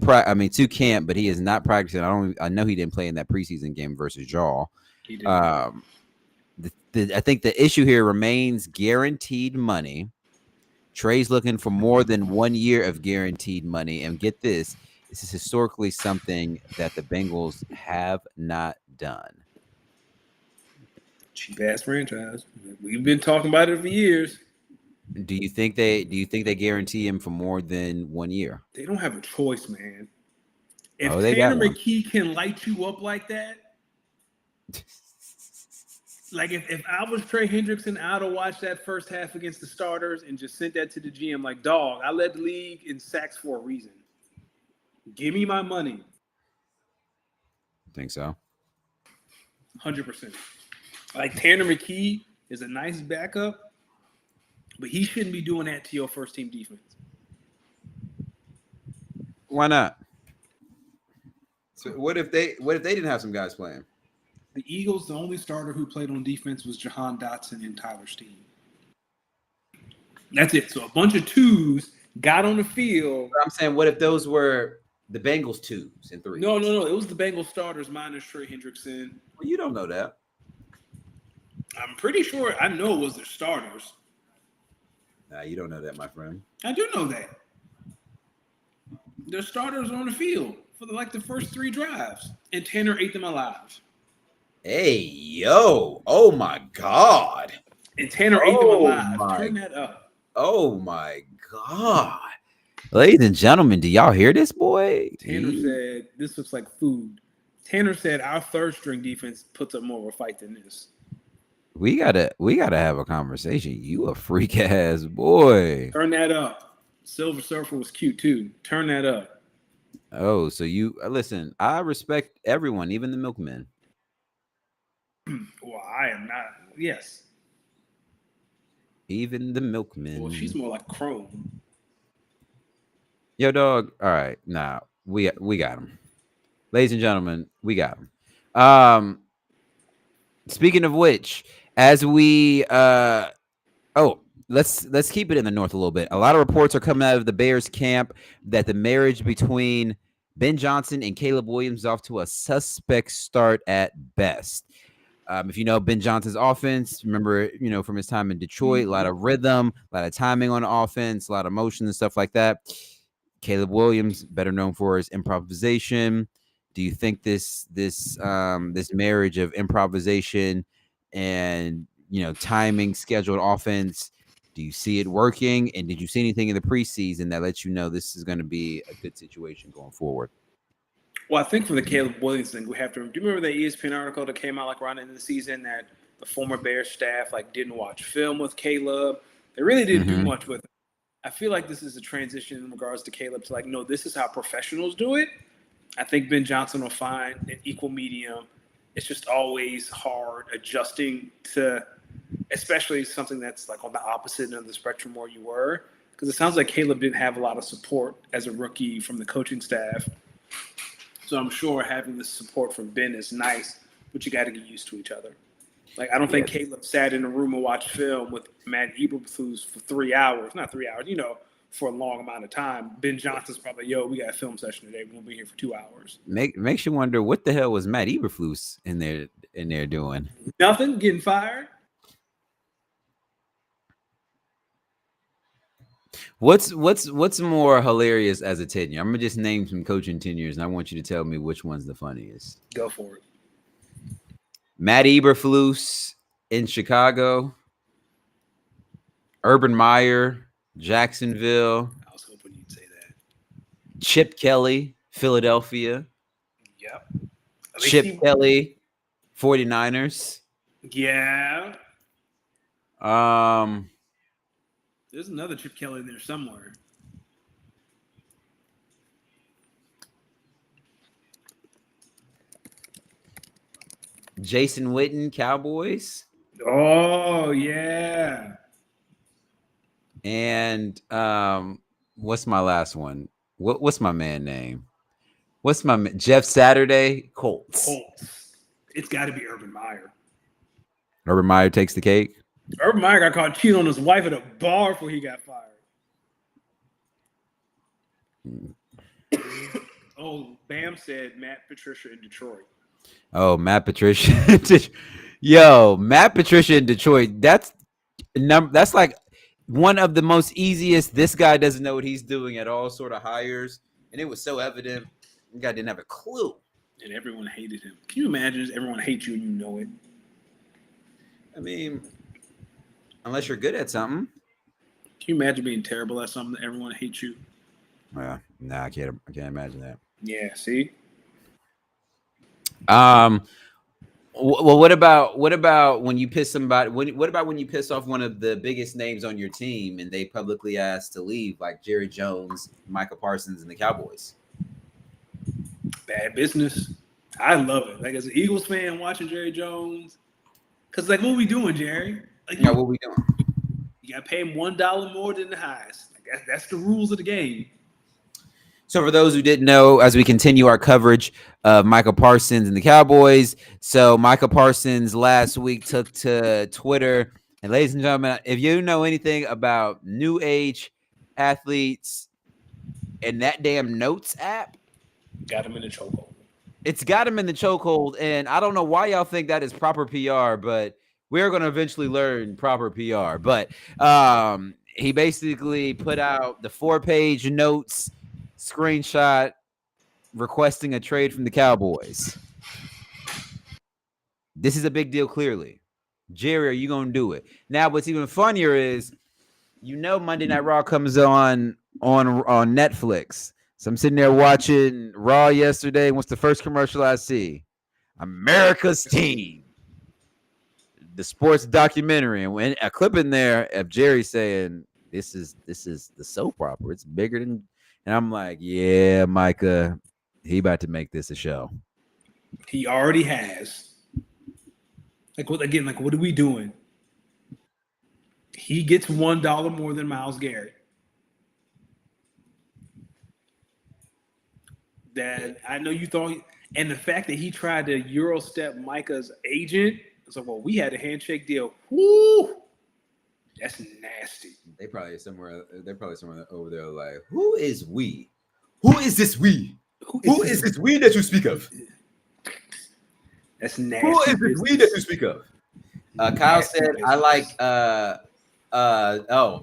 camp, but he is not practicing. I know he didn't play in that preseason game versus Jaw. He did. I think the issue here remains guaranteed money. Trey's looking for more than 1 year of guaranteed money. And get this is historically something that the Bengals have not done. Cheap ass franchise. We've been talking about it for years. Do you think they guarantee him for more than 1 year? They don't have a choice, man. If Tanner McKee can light you up like that, like if I was Trey Hendrickson, I'd have watched that first half against the starters and just sent that to the GM like, dog, I led the league in sacks for a reason. Give me my money. Think so? 100%. Like Tanner McKee is a nice backup, but he shouldn't be doing that to your first team defense. Why not? So what if they didn't have some guys playing? The Eagles, the only starter who played on defense was Jahan Dotson and Tyler Steen. That's it. So a bunch of twos got on the field. I'm saying, what if those were The Bengals 2s and 3s. No. It was the Bengals starters minus Trey Hendrickson. Well, you don't know that. I'm pretty sure I know it was their starters. Nah, you don't know that, my friend. I do know that. Their starters on the field for the first 3 drives, and Tanner ate them alive. Hey, yo. Oh, my God. And Tanner ate them alive. Turn that up. Oh, my God. Ladies and gentlemen, do y'all hear this, boy? Tanner said, this looks like food. Tanner said, our third-string defense puts up more of a fight than this. We gotta have a conversation. You a freak ass boy. Turn that up. Silver Surfer was cute too. Turn that up. Oh, so you listen. I respect everyone, even the milkmen. Well, I am not. Yes, even the milkmen. Well, she's more like Chrome. Yo, dog. All right, nah, we got him, ladies and gentlemen. We got him. Speaking of which, as we let's keep it in the North a little bit. A lot of reports are coming out of the Bears camp that the marriage between Ben Johnson and Caleb Williams is off to a suspect start at best. If you know Ben Johnson's offense, remember, from his time in Detroit, a lot of rhythm, a lot of timing on the offense, a lot of motion and stuff like that. Caleb Williams, better known for his improvisation. Do you think this marriage of improvisation and timing, scheduled offense, do you see it working? And did you see anything in the preseason that lets you know this is going to be a good situation going forward? Well, I think for the Caleb Williams thing, we have to. Do you remember the ESPN article that came out around the end of the season that the former Bears staff didn't watch film with Caleb? They really didn't do much with him. I feel like this is a transition in regards to Caleb to no, this is how professionals do it. I think Ben Johnson will find an equal medium. It's just always hard adjusting to, especially something that's on the opposite end of the spectrum where you were, because it sounds like Caleb didn't have a lot of support as a rookie from the coaching staff. So I'm sure having this support from Ben is nice, but you got to get used to each other. I don't think Caleb sat in a room and watched film with Matt Eberflus for 3 hours, not 3 hours, for a long amount of time. Ben Johnson's probably, we got a film session today. We're going to be here for 2 hours. Makes you wonder, what the hell was Matt Eberflus in there doing? Nothing, getting fired. What's more hilarious as a tenure? I'm gonna just name some coaching tenures, and I want you to tell me which one's the funniest. Go for it. Matt Eberflus in Chicago, Urban Meyer, Jacksonville. I was hoping you'd say that. Chip Kelly, Philadelphia. Yep. Chip Kelly, 49ers. Yeah. There's another Chip Kelly in there somewhere. Jason Witten, Cowboys. Oh, yeah. And what's my last one? What's my man name? What's my Jeff Saturday, Colts. It's got to be Urban Meyer. Urban Meyer takes the cake. Urban Meyer got caught cheating on his wife at a bar before he got fired. Oh, Bam said Matt Patricia in Detroit. Oh, Matt Patricia. Yo, Matt Patricia in Detroit. That's like one of the most easiest. This guy doesn't know what he's doing at all sort of hires. And it was so evident. The guy didn't have a clue. And everyone hated him. Can you imagine everyone hates you and you know it? I mean, unless you're good at something. Can you imagine being terrible at something that everyone hates you? Yeah, nah, I can't imagine that. Yeah, see? Well, what about when you piss somebody? What about when you piss off one of the biggest names on your team and they publicly ask to leave, like Jerry Jones, Michael Parsons, and the Cowboys? Bad business. I love it. As an Eagles fan watching Jerry Jones, because what are we doing, Jerry? What we doing? You got to pay him $1 more than the highest. That's the rules of the game. So for those who didn't know, as we continue our coverage of Michael Parsons and the Cowboys, so Michael Parsons last week took to Twitter. And ladies and gentlemen, if you know anything about new age athletes and that damn Notes app, Got him in the chokehold. It's got him in the chokehold, and I don't know why y'all think that is proper PR, but we're going to eventually learn proper PR. But he basically put out the 4-page notes screenshot requesting a trade from the Cowboys. This is a big deal, clearly. Jerry, are you going to do it? Now, what's even funnier is, Monday Night Raw comes on Netflix. So I'm sitting there watching Raw yesterday. What's the first commercial I see? America's Team, the sports documentary, and when a clip in there of Jerry saying, "This is the soap opera. It's bigger than," and I'm like, "Yeah, Micah, he about to make this a show." He already has. What are we doing? He gets $1 more than Myles Garrett. That I know you thought, and the fact that he tried to Eurostep Micah's agent, so we had a handshake deal. Woo, that's nasty. They're probably somewhere over there like, who is we? Who is this we? Who is this we that you speak of? That's nasty. Who is this we that you speak of? Kyle said, I like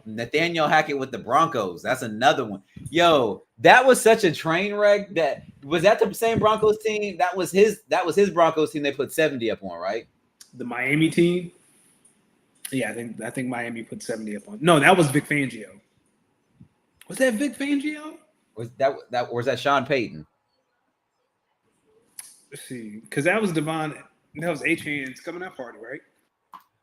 Nathaniel Hackett with the Broncos. That's another one. Yo, that was such a train wreck. That the same Broncos team? That was his Broncos team they put 70 up on, right? The Miami team? Yeah, I think Miami put 70 up on. No, that was Vic Fangio. Was that Vic Fangio? Was that Sean Payton? Let's see, because that was Devon. That was H-Hands coming out party, right?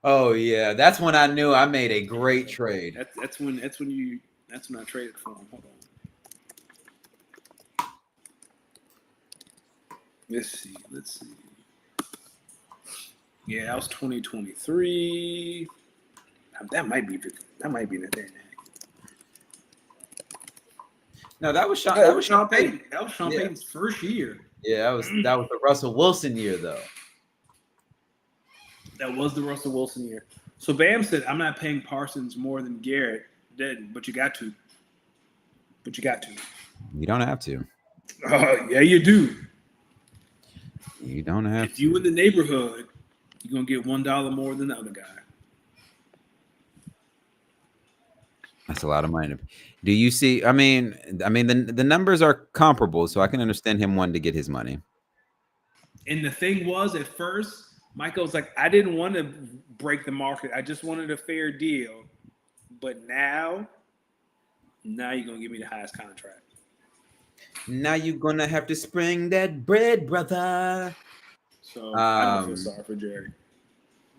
Oh yeah, that's when I knew I made a great trade. That's when I traded for him. Hold on. Let's see. Yeah, that was 2023. That might be Nathaniel. No, that was Sean. That was Sean Payton. That was Sean Payton's first year. Yeah, that was the Russell Wilson year, though. That was the Russell Wilson year. So Bam said, "I'm not paying Parsons more than Garrett." But you got to. You don't have to. Yeah, you do. You don't have. If you in the neighborhood, you're gonna get $1 more than the other guy. That's a lot of money. Do you see? I mean, the numbers are comparable, so I can understand him wanting to get his money. And the thing was, at first, Michael was like, "I didn't want to break the market. I just wanted a fair deal." But now you're gonna give me the highest contract. Now you're gonna have to spring that bread, brother. So I don't feel sorry for Jerry.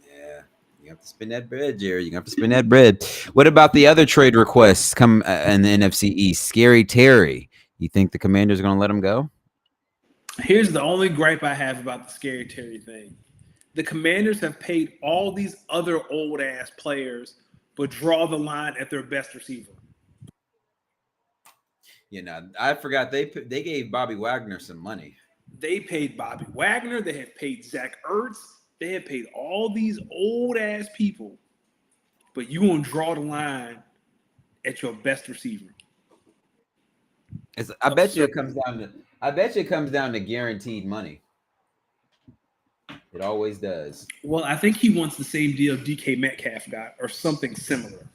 Yeah, you have to spend that bread, Jerry. You have to spend that bread. What about the other trade requests come in the NFC East? Scary Terry. You think the Commanders are gonna let him go? Here's the only gripe I have about the Scary Terry thing. The Commanders have paid all these other old ass players, but draw the line at their best receiver. I forgot they gave Bobby Wagner some money. They paid Bobby Wagner. They have paid Zach Ertz. They have paid all these old ass people, but you won't draw the line at your best receiver. I bet you it comes down to guaranteed money. It always does. Well, I think he wants the same deal DK Metcalf got, or something similar.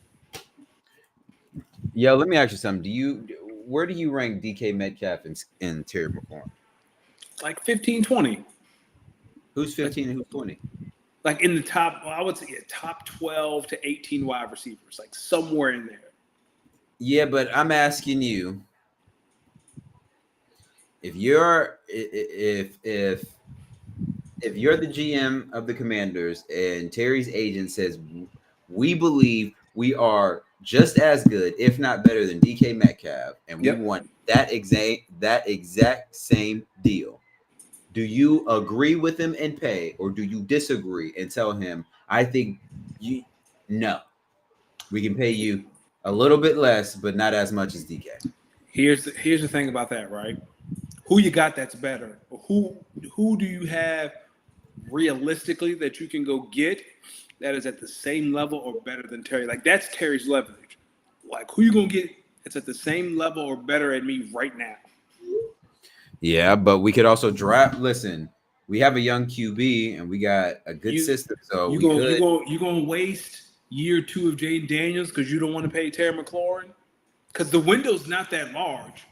Yo, let me ask you something. Where do you rank DK Metcalf in Terry McLaurin? Like 15, 20. Who's 15 and who's 20? Like in the top, I would say top 12 to 18 wide receivers, like somewhere in there. Yeah, but I'm asking you, if you're the GM of the Commanders and Terry's agent says, we believe we are just as good, if not better, than DK Metcalf, and we want that exact same deal. Do you agree with him and pay, or do you disagree and tell him, I think we can pay you a little bit less, but not as much as DK? Here's the thing about that, right? Who you got that's better? Who do you have realistically that you can go get that is at the same level or better than Terry? Like, that's Terry's leverage. Like, who you gonna get that's at the same level or better at me right now? Yeah, but we could also draft. Listen, we have a young QB and we got a good system, so you gonna waste year 2 of Jaden Daniels because you don't want to pay Terry McLaurin because the window's not that large.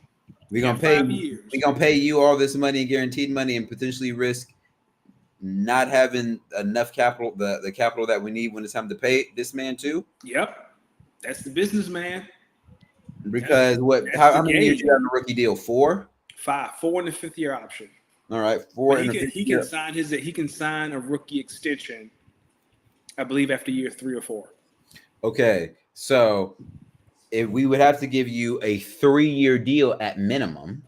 We're gonna pay. We're gonna pay you all this money, guaranteed money, and potentially risk not having enough capital, the capital that we need when it's time to pay this man too. Yep, that's the business, man. Because how many years you have on the rookie deal? 4? 5. 4 in the 5th year option. All right, 4. He can sign he can sign a rookie extension, I believe, after year 3 or 4. Okay, so if we would have to give you a 3-year deal at minimum.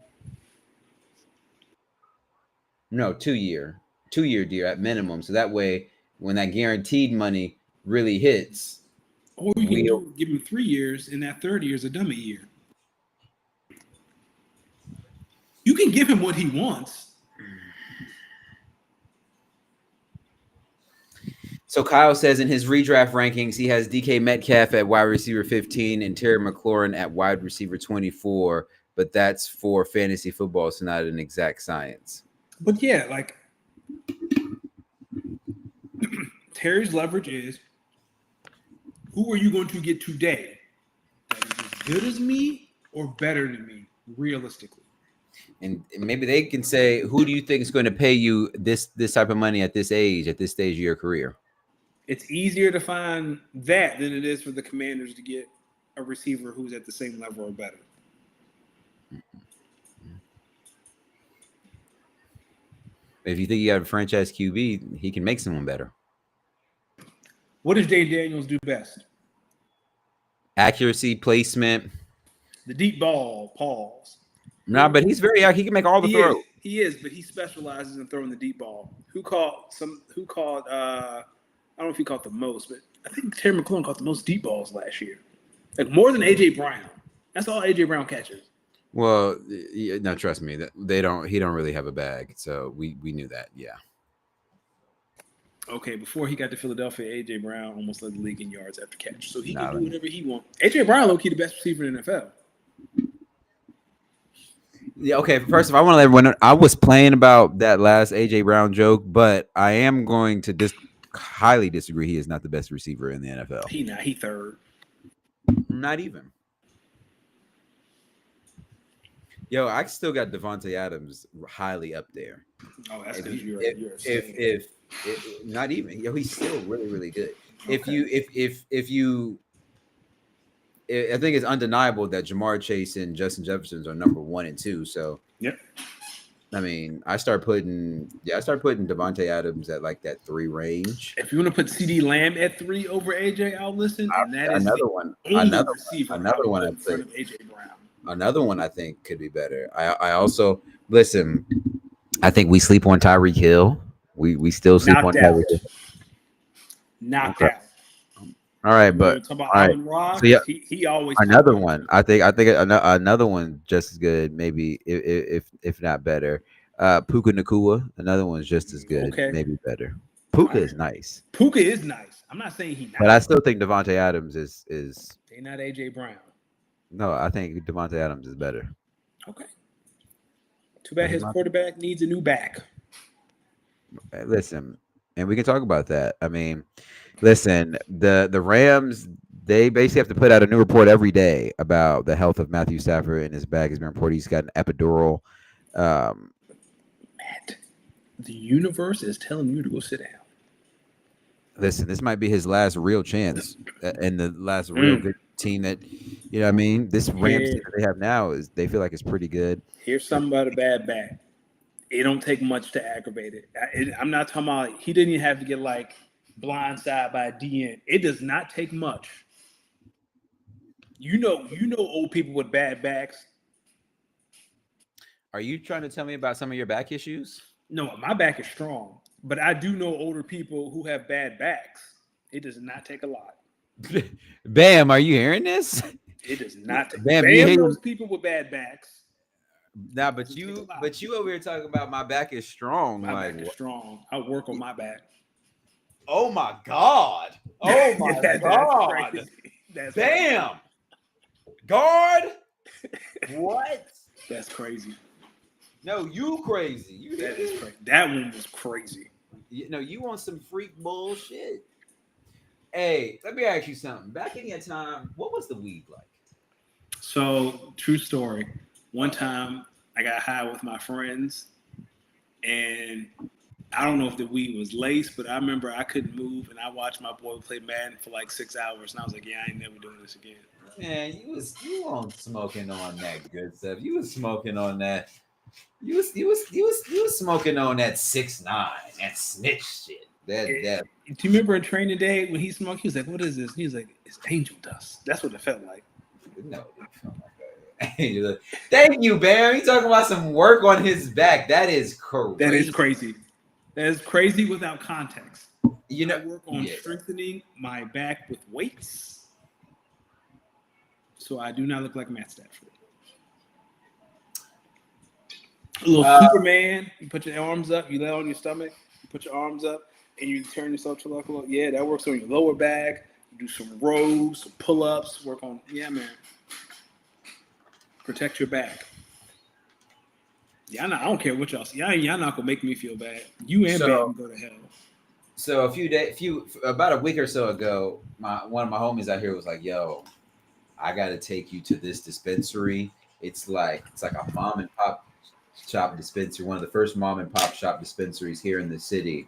No, 2-year deal at minimum. So that way, when that guaranteed money really hits, or you can give him 3 years, and that 3rd year is a dummy year. You can give him what he wants. So Kyle says in his redraft rankings, he has DK Metcalf at wide receiver 15 and Terry McLaurin at wide receiver 24. But that's for fantasy football, so not an exact science. But yeah, like Terry's leverage is, who are you going to get today that is as good as me or better than me, realistically? And maybe they can say, who do you think is going to pay you this type of money at this age, at this stage of your career? It's easier to find that than it is for the Commanders to get a receiver who's at the same level or better. If you think you have a franchise QB, he can make someone better. What does Jaden Daniels do best? Accuracy, placement. The deep ball, pause. No, but he's very he can make all the throws. He is, but he specializes in throwing the deep ball. Who caught I don't know if he caught the most, but I think Terry McLaurin caught the most deep balls last year. Like more than AJ Brown. That's all AJ Brown catches. Well, no, trust me, that he don't really have a bag. So we knew that, yeah. Okay, before he got to Philadelphia, AJ Brown almost led the league in yards after catch. So he can do whatever he wants. AJ Brown low-key the best receiver in the NFL. Yeah, okay. First of all, I want to let everyone know I was playing about that last AJ Brown joke, but I am going to highly disagree. He is not the best receiver in the NFL. He third. Not even. Yo, I still got Devontae Adams highly up there. Oh, that's because if not even. Yo, he's still really, really good. Okay. I think it's undeniable that Jamar Chase and Justin Jefferson are number 1 and 2. So yep. I mean, I start putting Devontae Adams at like that 3 range. If you want to put CeeDee Lamb at 3 over AJ, I'll listen. And that is another one I'd say. AJ Brown. Another one I think could be better. I also listen. I think we sleep on Tyreek Hill. We still sleep on Tyreek Hill. Knocked out. All right, but all right. Ross, so yeah, he always another one. I think another one just as good, maybe if not better. Puka Nacua, another one's just as good, maybe better. Puka is nice. Puka is nice. I'm not saying he's not. But I still think Devontae Adams is. They're not AJ Brown. No, I think Devontae Adams is better. Okay. Too bad his quarterback needs a new back. Listen, and we can talk about that. I mean, listen, the Rams, they basically have to put out a new report every day about the health of Matthew Stafford and his back has been reported. He's got an epidural. Matt, the universe is telling you to go sit down. Listen, this might be his last real chance and the last real good team that, you know what I mean? This Rams team that they have now they feel like it's pretty good. Here's something about a bad back. It don't take much to aggravate it. I'm not talking about he didn't even have to get like blindsided by a DN. It does not take much. You know old people with bad backs. Are you trying to tell me about some of your back issues? No, my back is strong. But I do know older people who have bad backs. It does not take a lot. Bam, are you hearing this? It does not take Bam those people with bad backs. Nah, but you over here talking about my back is strong. My back is strong. I work on my back. Oh my God. Oh my God. That's Bam. Guard. What? That's crazy. No, you crazy. You That is crazy. That one was crazy. You want some freak bullshit. Hey, let me ask you something. Back in your time, what was the weed like? So, true story. One time, I got high with my friends, and I don't know if the weed was laced, but I remember I couldn't move, and I watched my boy play Madden for like 6 hours, and I was like, "Yeah, I ain't never doing this again." Man, you weren't smoking on that good stuff. You was smoking on that. You was smoking on that 6ix9ine, that snitch shit. That. Do you remember in training day when he smoked? He was like, "What is this?" He was like, "It's angel dust." That's what it felt like. No, it didn't feel like that. Thank you, Bear. He's talking about some work on his back. That is crazy. That is crazy. That is crazy without context. I work on strengthening my back with weights, so I do not look like Matt Stafford. A little Superman. You put your arms up. You lay on your stomach. You put your arms up, and you turn yourself to like a little. Yeah, that works on your lower back. You do some rows, some pull-ups. Work on. Yeah, man. Protect your back. Yeah, I don't care what y'all see. Y'all not gonna make me feel bad. You and Bam go to hell. So about a week or so ago, one of my homies out here was like, "Yo, I got to take you to this dispensary. It's like a mom and pop shop dispensary, one of the first mom and pop shop dispensaries here in the city.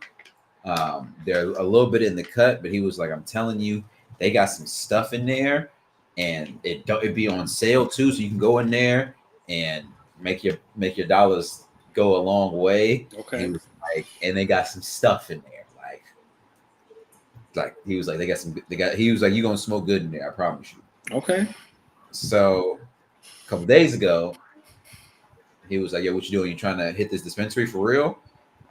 They're a little bit in the cut, but he was like, I'm telling you, they got some stuff in there, and it'd be on sale too, so you can go in there and make your dollars go a long way." Okay. He was like, and they got some stuff in there. Like he was like, he was like, "You gonna smoke good in there, I promise you." Okay. So a couple days ago, he was like, "Yo, what you doing? You trying to hit this dispensary for real?"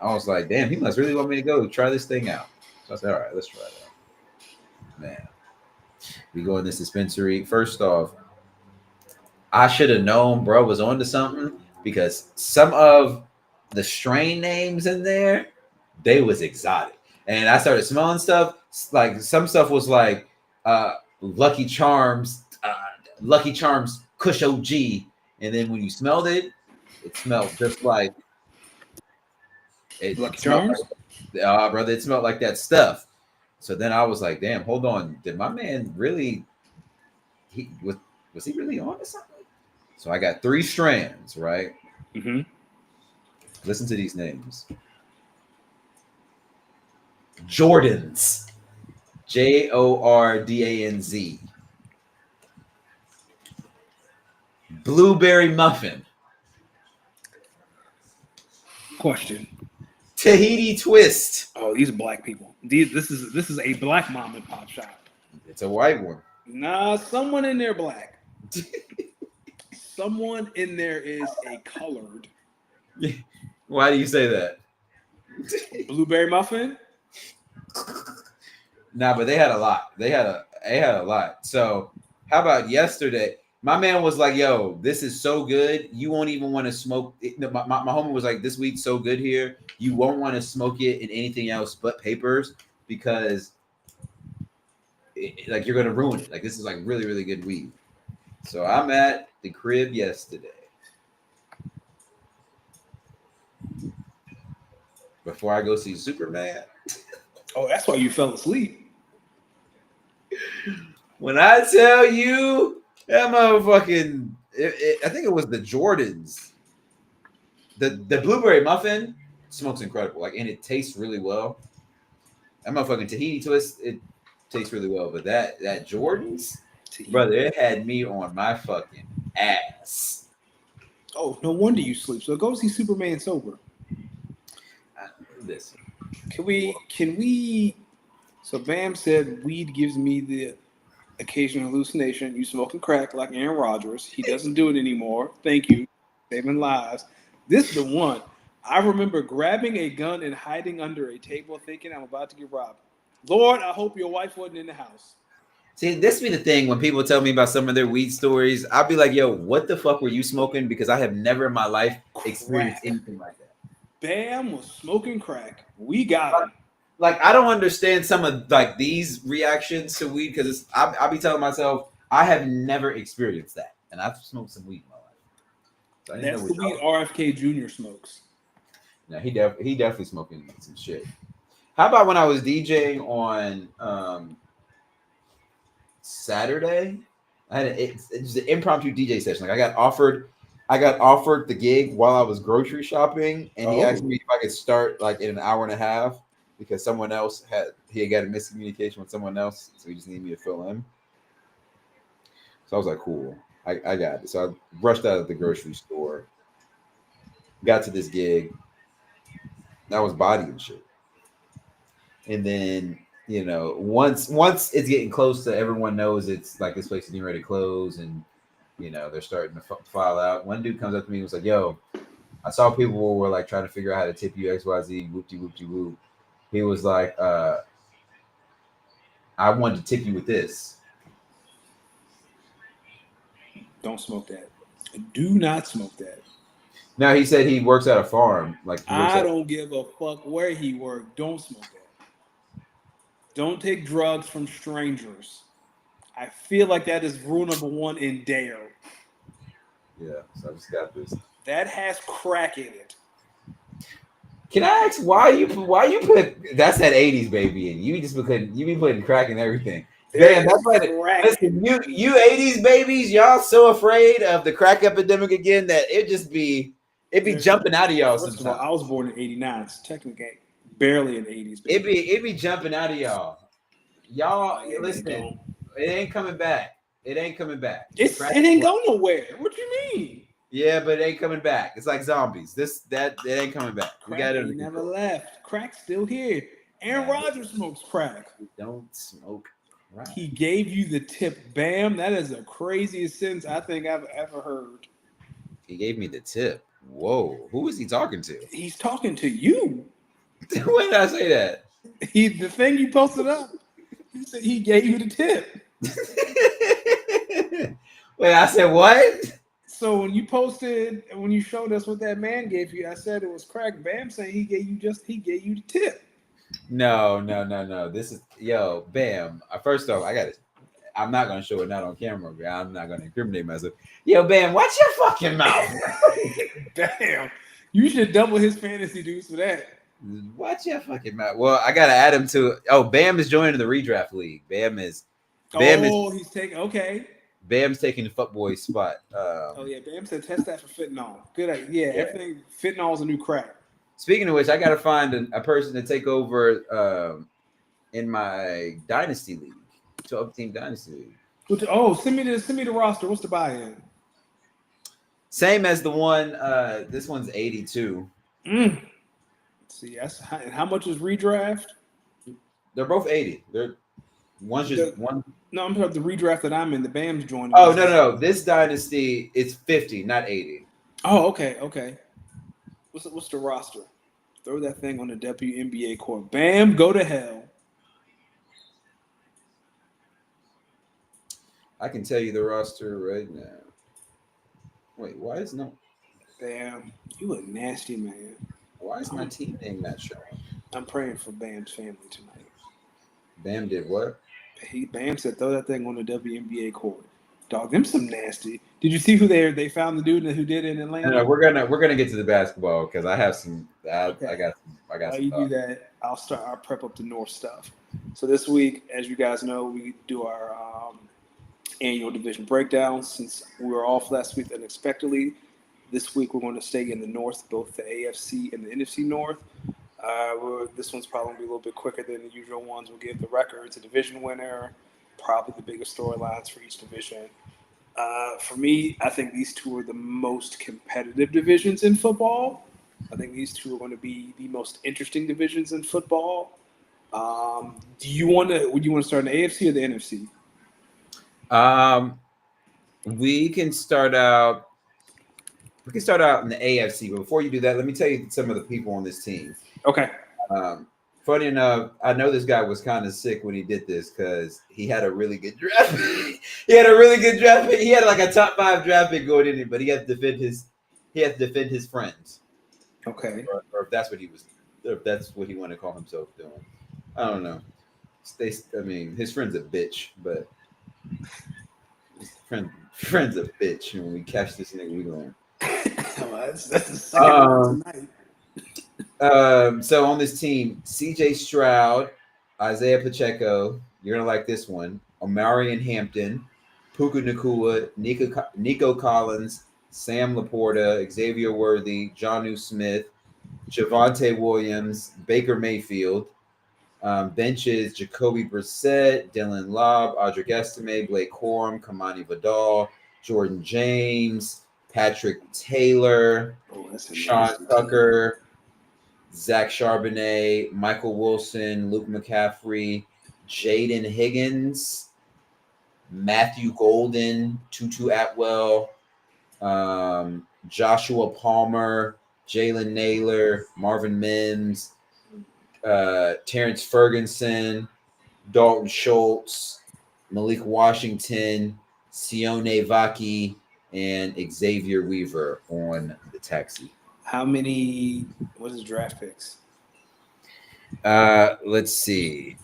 I was like, "Damn, he must really want me to go try this thing out." So I said, "All right, let's try it out." Man, we go in this dispensary. First off, I should have known bro was onto something, because some of the strain names in there, they was exotic. And I started smelling stuff. Like some stuff was like Lucky Charms Kush OG. And then when you smelled it, it smelled just like Lucky Charms. Brother, it smelled like that stuff. So then I was like, damn, hold on. Did my man really was he really on to something? So I got 3 strands, right? Mm-hmm. Listen to these names. Jordan's. JORDANZ. Blueberry muffin. Question. Tahiti twist. Oh, these are black people. This is a black mom and pop shop. It's a white one. Nah, someone in there black. Someone in there is a colored. Why do you say that? Blueberry muffin? Nah, but they had a lot. They had a lot. So how about yesterday? My man was like, "Yo, this is so good. You won't even want to smoke it." My homie was like, "This weed's so good here. You won't want to smoke it in anything else but papers, because like you're gonna ruin it. Like this is like really, really good weed." So I'm at the crib yesterday. Before I go see Superman. Oh, that's why you fell asleep. When I tell you that motherfucking, I think it was the Jordans. The blueberry muffin smokes incredible, like, and it tastes really well. That motherfucking Tahiti twist, it tastes really well. But that Jordans, brother, it had me on my fucking ass. Oh, no wonder you sleep. So go see Superman sober. Listen. Can we? So Bam said weed gives me the occasional hallucination. You smoking crack like Aaron Rodgers. He doesn't do it anymore. Thank you, saving lives. This is the one. I remember grabbing a gun and hiding under a table, thinking I'm about to get robbed. Lord, I hope your wife wasn't in the house. See, this be the thing when people tell me about some of their weed stories. I'll be like, "Yo, what the fuck were you smoking?" Because I have never in my life experienced anything like that. Bam was smoking crack. We got him. Like, I don't understand some of like these reactions to weed, because I'll be telling myself I have never experienced that, and I've smoked some weed in my life. So that's the weed RFK Jr. smokes. Yeah, he definitely smoking some shit. How about when I was DJing on Saturday? It's an impromptu DJ session. Like I got offered the gig while I was grocery shopping, and he asked me if I could start like in an hour and a half because someone else had got a miscommunication with someone else, so he just needed me to fill in. So I was like, cool, I got it. So I rushed out of the grocery store, got to this gig. That was body and shit. And then, once it's getting close to everyone knows it's like this place is getting ready to close and, they're starting to file out. One dude comes up to me and was like, yo, I saw people were like trying to figure out how to tip you XYZ, whoop-de-whoop-de-whoop. He was like, I wanted to tip you with this. Don't smoke that. Do not smoke that. Now he said he works at a farm. Like I don't give a fuck where he worked. Don't smoke that. Don't take drugs from strangers. I feel like that is rule number 1 in Dare. Yeah, so I just got this. That has crack in it. Can I ask why you put that's that 80s baby and you be putting crack in everything. Damn, that's right. Listen, you 80s babies, y'all so afraid of the crack epidemic again that it'd be jumping out of y'all sometimes. First of all, I was born in '89, so technically barely in the '80s. Baby. It'd be jumping out of y'all. Y'all, listen, it ain't coming back. It ain't coming back. It ain't going nowhere. What you mean? Yeah, but it ain't coming back. It's like zombies. It ain't coming back. Crack ain't never left. Crack's still here. Aaron Rodgers smokes crack. Don't smoke crack. He gave you the tip. Bam. That is the craziest sentence I think I've ever heard. He gave me the tip. Whoa. Who is he talking to? He's talking to you. When did I say that? The thing you posted up. He said he gave you the tip. Wait, I said what? So when you showed us what that man gave you, I said it was crack. Bam saying he gave you the tip. No. This is Bam. First off, I'm not gonna show it not on camera. I'm not gonna incriminate myself. Yo, Bam, watch your fucking mouth. Damn. You should double his fantasy dudes for that. Watch your fucking mouth. Well, I gotta add him to. Oh, Bam is joining the redraft league. He's taking. Okay. Bam's taking the fuckboy spot. Bam said test that for fentanyl. Good idea. Yeah, everything. Fentanyl is a new crack. Speaking of which, I gotta find a person to take over in my dynasty league, 12-team dynasty league. Send me the roster. What's the buy-in? Same as the one. This one's 82. Let's see, how much is redraft? They're both 80. One's just one. No, I'm talking about the redraft that I'm in. The Bam's joining. Oh, no. This dynasty, it's 50, not 80. Oh, okay. What's the roster? Throw that thing on the WNBA court. Bam, go to hell. I can tell you the roster right now. Wait, why is no? Bam, you a nasty man. Why is my team name not showing? I'm praying for Bam's family tonight. Bam did what? Bam said throw that thing on the WNBA court. Dog, them some nasty. Did you see who they found the dude who did it in Atlanta? No, we're gonna get to the basketball because I have some. Okay. I got While some. You do that, I'll prep up the North stuff. So this week, as you guys know, we do our annual division breakdown. Since we were off last week unexpectedly, this week we're going to stay in the North, both the AFC and the NFC North. This one's probably going to be a little bit quicker than the usual ones. We'll give the records, a division winner, probably the biggest storylines for each division. For me, I think these two are the most competitive divisions in football. I think these two are going to be the most interesting divisions in football. Would you want to start in the AFC or the NFC? We can start out in the AFC, but before you do that, let me tell you some of the people on this team. Okay. Funny enough, I know this guy was kind of sick when he did this because he had a really good draft. He had like a top 5 draft pick going in it, but he had to defend his friends. Okay. Or if that's what he wanted to call himself doing. I don't know. His friend's a bitch, but his friend's a bitch. And when we catch this nigga, we going. That's the second one tonight. So on this team, CJ Stroud, Isaiah Pacheco, you're gonna like this one. Omarion Hampton, Puka Nacua, Nico Collins, Sam Laporta, Xavier Worthy, Jonnu Smith, Javonte Williams, Baker Mayfield. Benches: Jacoby Brissett, Dylan Lobb, Audric Estime, Blake Corum, Kamani Vidal, Jordan James, Patrick Taylor, Sean Tucker, Zach Charbonnet, Michael Wilson, Luke McCaffrey, Jaden Higgins, Matthew Golden, Tutu Atwell, Joshua Palmer, Jalen Naylor, Marvin Mims, Terrence Ferguson, Dalton Schultz, Malik Washington, Sione Vaki, and Xavier Weaver on the taxi. How many? What is draft picks? Let's see.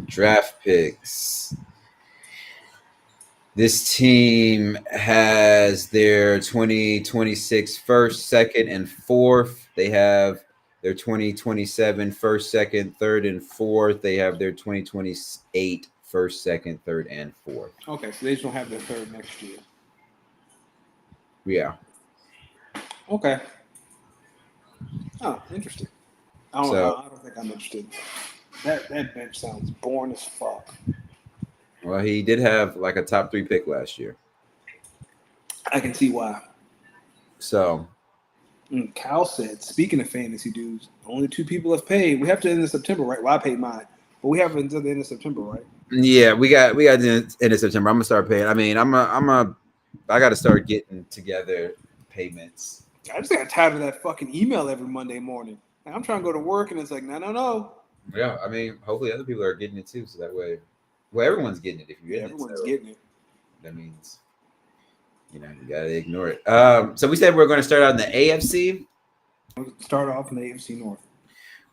Draft picks. This team has their 2026 first, second, and fourth. They have their 2027 first, second, third, and fourth. They have their 2028 first, second, third, and fourth. Okay, so they just don't have their third next year. Yeah. Okay. Oh, interesting. I don't think I'm interested. That bench sounds boring as fuck. Well, he did have like a top 3 pick last year. I can see why. So, Cal said, speaking of fantasy dudes, only 2 people have paid. We have to end in September, right? Well, I paid mine, but we have until the end of September, right? Yeah, we got the end of September. I'm gonna start paying. I mean, I got to start getting together payments. I just got tired of that fucking email every Monday morning. Like, I'm trying to go to work, and it's like, no. Yeah, I mean, hopefully other people are getting it too, so that way, well, everyone's getting it. If you're everyone's getting it. That means, you gotta ignore it. So we said we're going to start out in the AFC. We'll start off in the AFC North.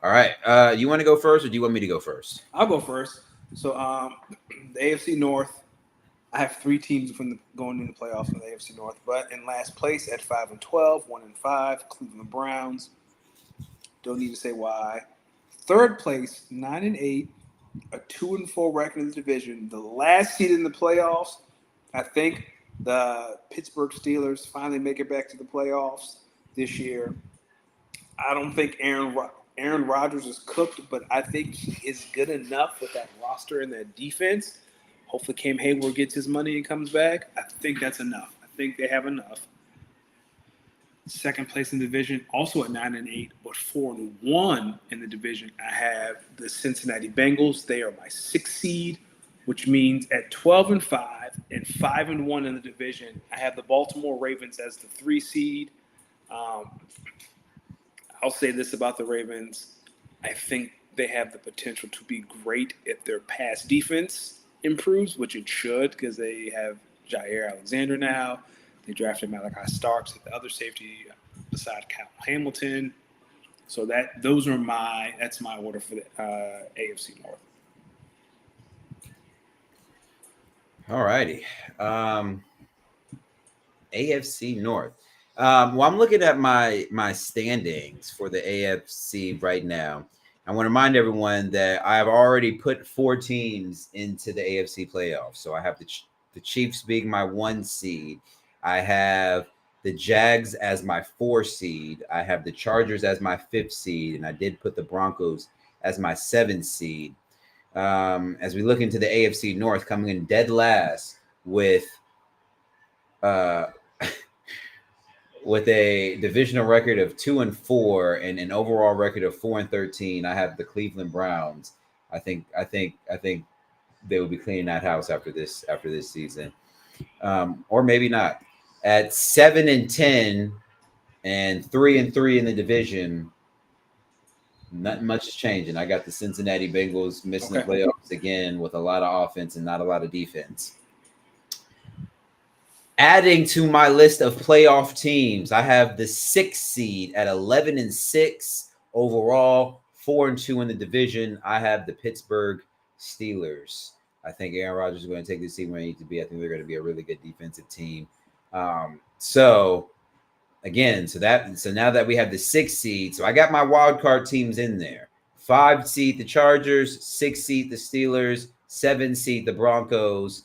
All right. You want to go first, or do you want me to go first? I'll go first. So, the AFC North, I have 3 teams going into the playoffs in the AFC North, but in last place at 5-12, 1-5, Cleveland Browns. Don't need to say why. Third place, 9-8, a 2-4 record in the division. The last seed in the playoffs. I think the Pittsburgh Steelers finally make it back to the playoffs this year. I don't think Aaron Rodgers is cooked, but I think he is good enough with that roster and that defense. Hopefully Cam Hayward gets his money and comes back. I think that's enough. I think they have enough. Second place in the division, also at 9-8, but 4-1 in the division. I have the Cincinnati Bengals. They are my 6th seed, which means at 12-5 and 5-1 in the division, I have the Baltimore Ravens as the 3 seed. I'll say this about the Ravens. I think they have the potential to be great if their pass defense improves, which it should, because they have Jair Alexander now. They drafted Malachi Starks at the other safety beside Cal Hamilton. So that's my order for the AFC North. All righty. AFC North. Well, I'm looking at my standings for the AFC right now. I want to remind everyone that I have already put 4 teams into the AFC playoffs. So I have the Chiefs being my 1 seed. I have the Jags as my 4 seed. I have the Chargers as my 5th seed. And I did put the Broncos as my 7th seed. As we look into the AFC North, coming in dead last with a divisional record of 2-4 and an overall record of 4-13, I have the Cleveland Browns. I think they will be cleaning that house after this season, or maybe not. At 7-10 and 3-3 in the division, nothing much is changing. I got the Cincinnati Bengals missing the playoffs again with a lot of offense and not a lot of defense. Adding to my list of playoff teams, I have the 6th seed at 11-6 overall, 4-2 in the division. I have the Pittsburgh Steelers. I think Aaron Rodgers is going to take this team where they need to be. I think they're going to be a really good defensive team. So now that we have the 6th seed, so I got my wild card teams in there. 5 seed the Chargers, 6 seed the Steelers, 7 seed the Broncos.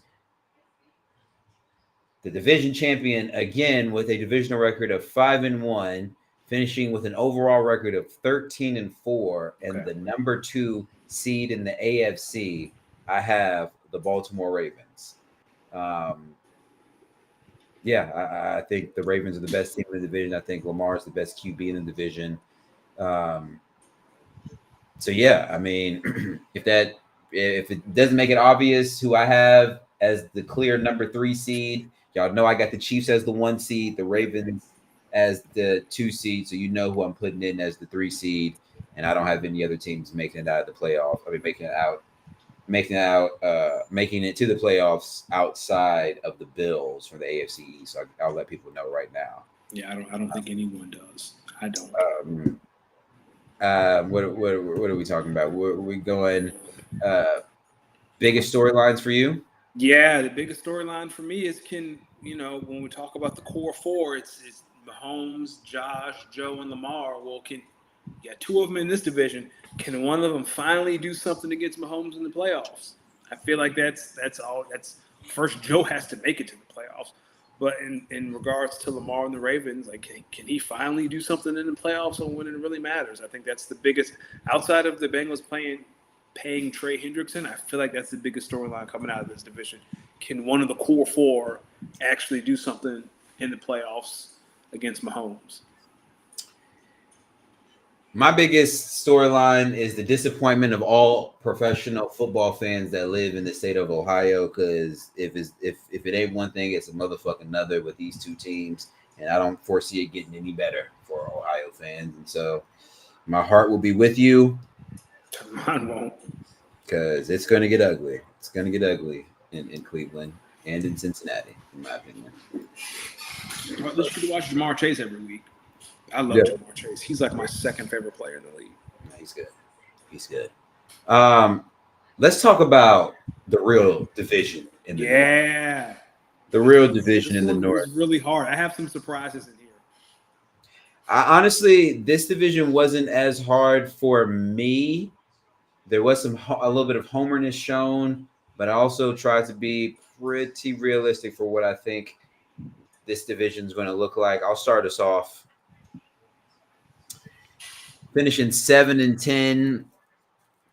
The division champion again with a divisional record of 5-1, finishing with an overall record of 13-4, and the number 2 seed in the AFC. I have the Baltimore Ravens. I think the Ravens are the best team in the division. I think Lamar is the best QB in the division. I mean, if it doesn't make it obvious who I have as the clear number 3 seed, y'all know I got the Chiefs as the 1 seed, the Ravens as the 2 seed, so you know who I'm putting in as the 3 seed, and I don't have any other teams making it out of the playoff. I mean, making it to the playoffs outside of the Bills from the AFC East. So I'll let people know right now. Yeah, I don't think anyone does. I don't. What are we talking about? We're going biggest storylines for you? Yeah, the biggest storyline for me is when we talk about the core 4, it's Mahomes, Josh, Joe, and Lamar. Well, you got 2 of them in this division. Can one of them finally do something against Mahomes in the playoffs? I feel like that's all. That's first. Joe has to make it to the playoffs. But in regards to Lamar and the Ravens, like, can he finally do something in the playoffs when it really matters? I think that's the biggest, outside of the Bengals paying Trey Hendrickson. I feel like that's the biggest storyline coming out of this division. Can one of the core 4 actually do something in the playoffs against Mahomes? My biggest storyline is the disappointment of all professional football fans that live in the state of Ohio. Because if it ain't one thing, it's a motherfucking another with these 2 teams, and I don't foresee it getting any better for Ohio fans. And so, my heart will be with you. Mine won't, because it's going to get ugly. It's going to get ugly in Cleveland and in Cincinnati, in my opinion. Well, let's try to watch Jamar Chase every week. I love Jamar Chase. He's like my 2nd favorite player in the league. Yeah, he's good. He's good. Let's talk about the real division in the North. The real division in the North. It's really hard. I have some surprises in here. Honestly, this division wasn't as hard for me. There was a little bit of homerness shown, but I also tried to be pretty realistic for what I think this division is going to look like. I'll start us off. Finishing 7-10,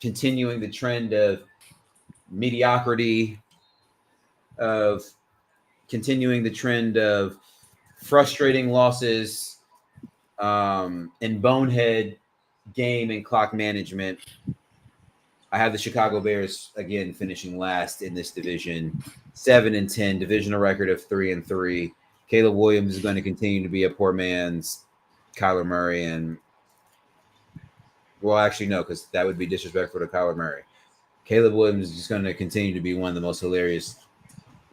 continuing the trend of mediocrity, continuing the trend of frustrating losses, and bonehead game and clock management. I have the Chicago Bears again finishing last in this division, 7-10, divisional record of 3-3. Caleb Williams is going to continue to be a poor man's Kyler Murray, and well, actually no, because that would be disrespectful to Kyler Murray. Caleb Williams is just going to continue to be one of the most hilarious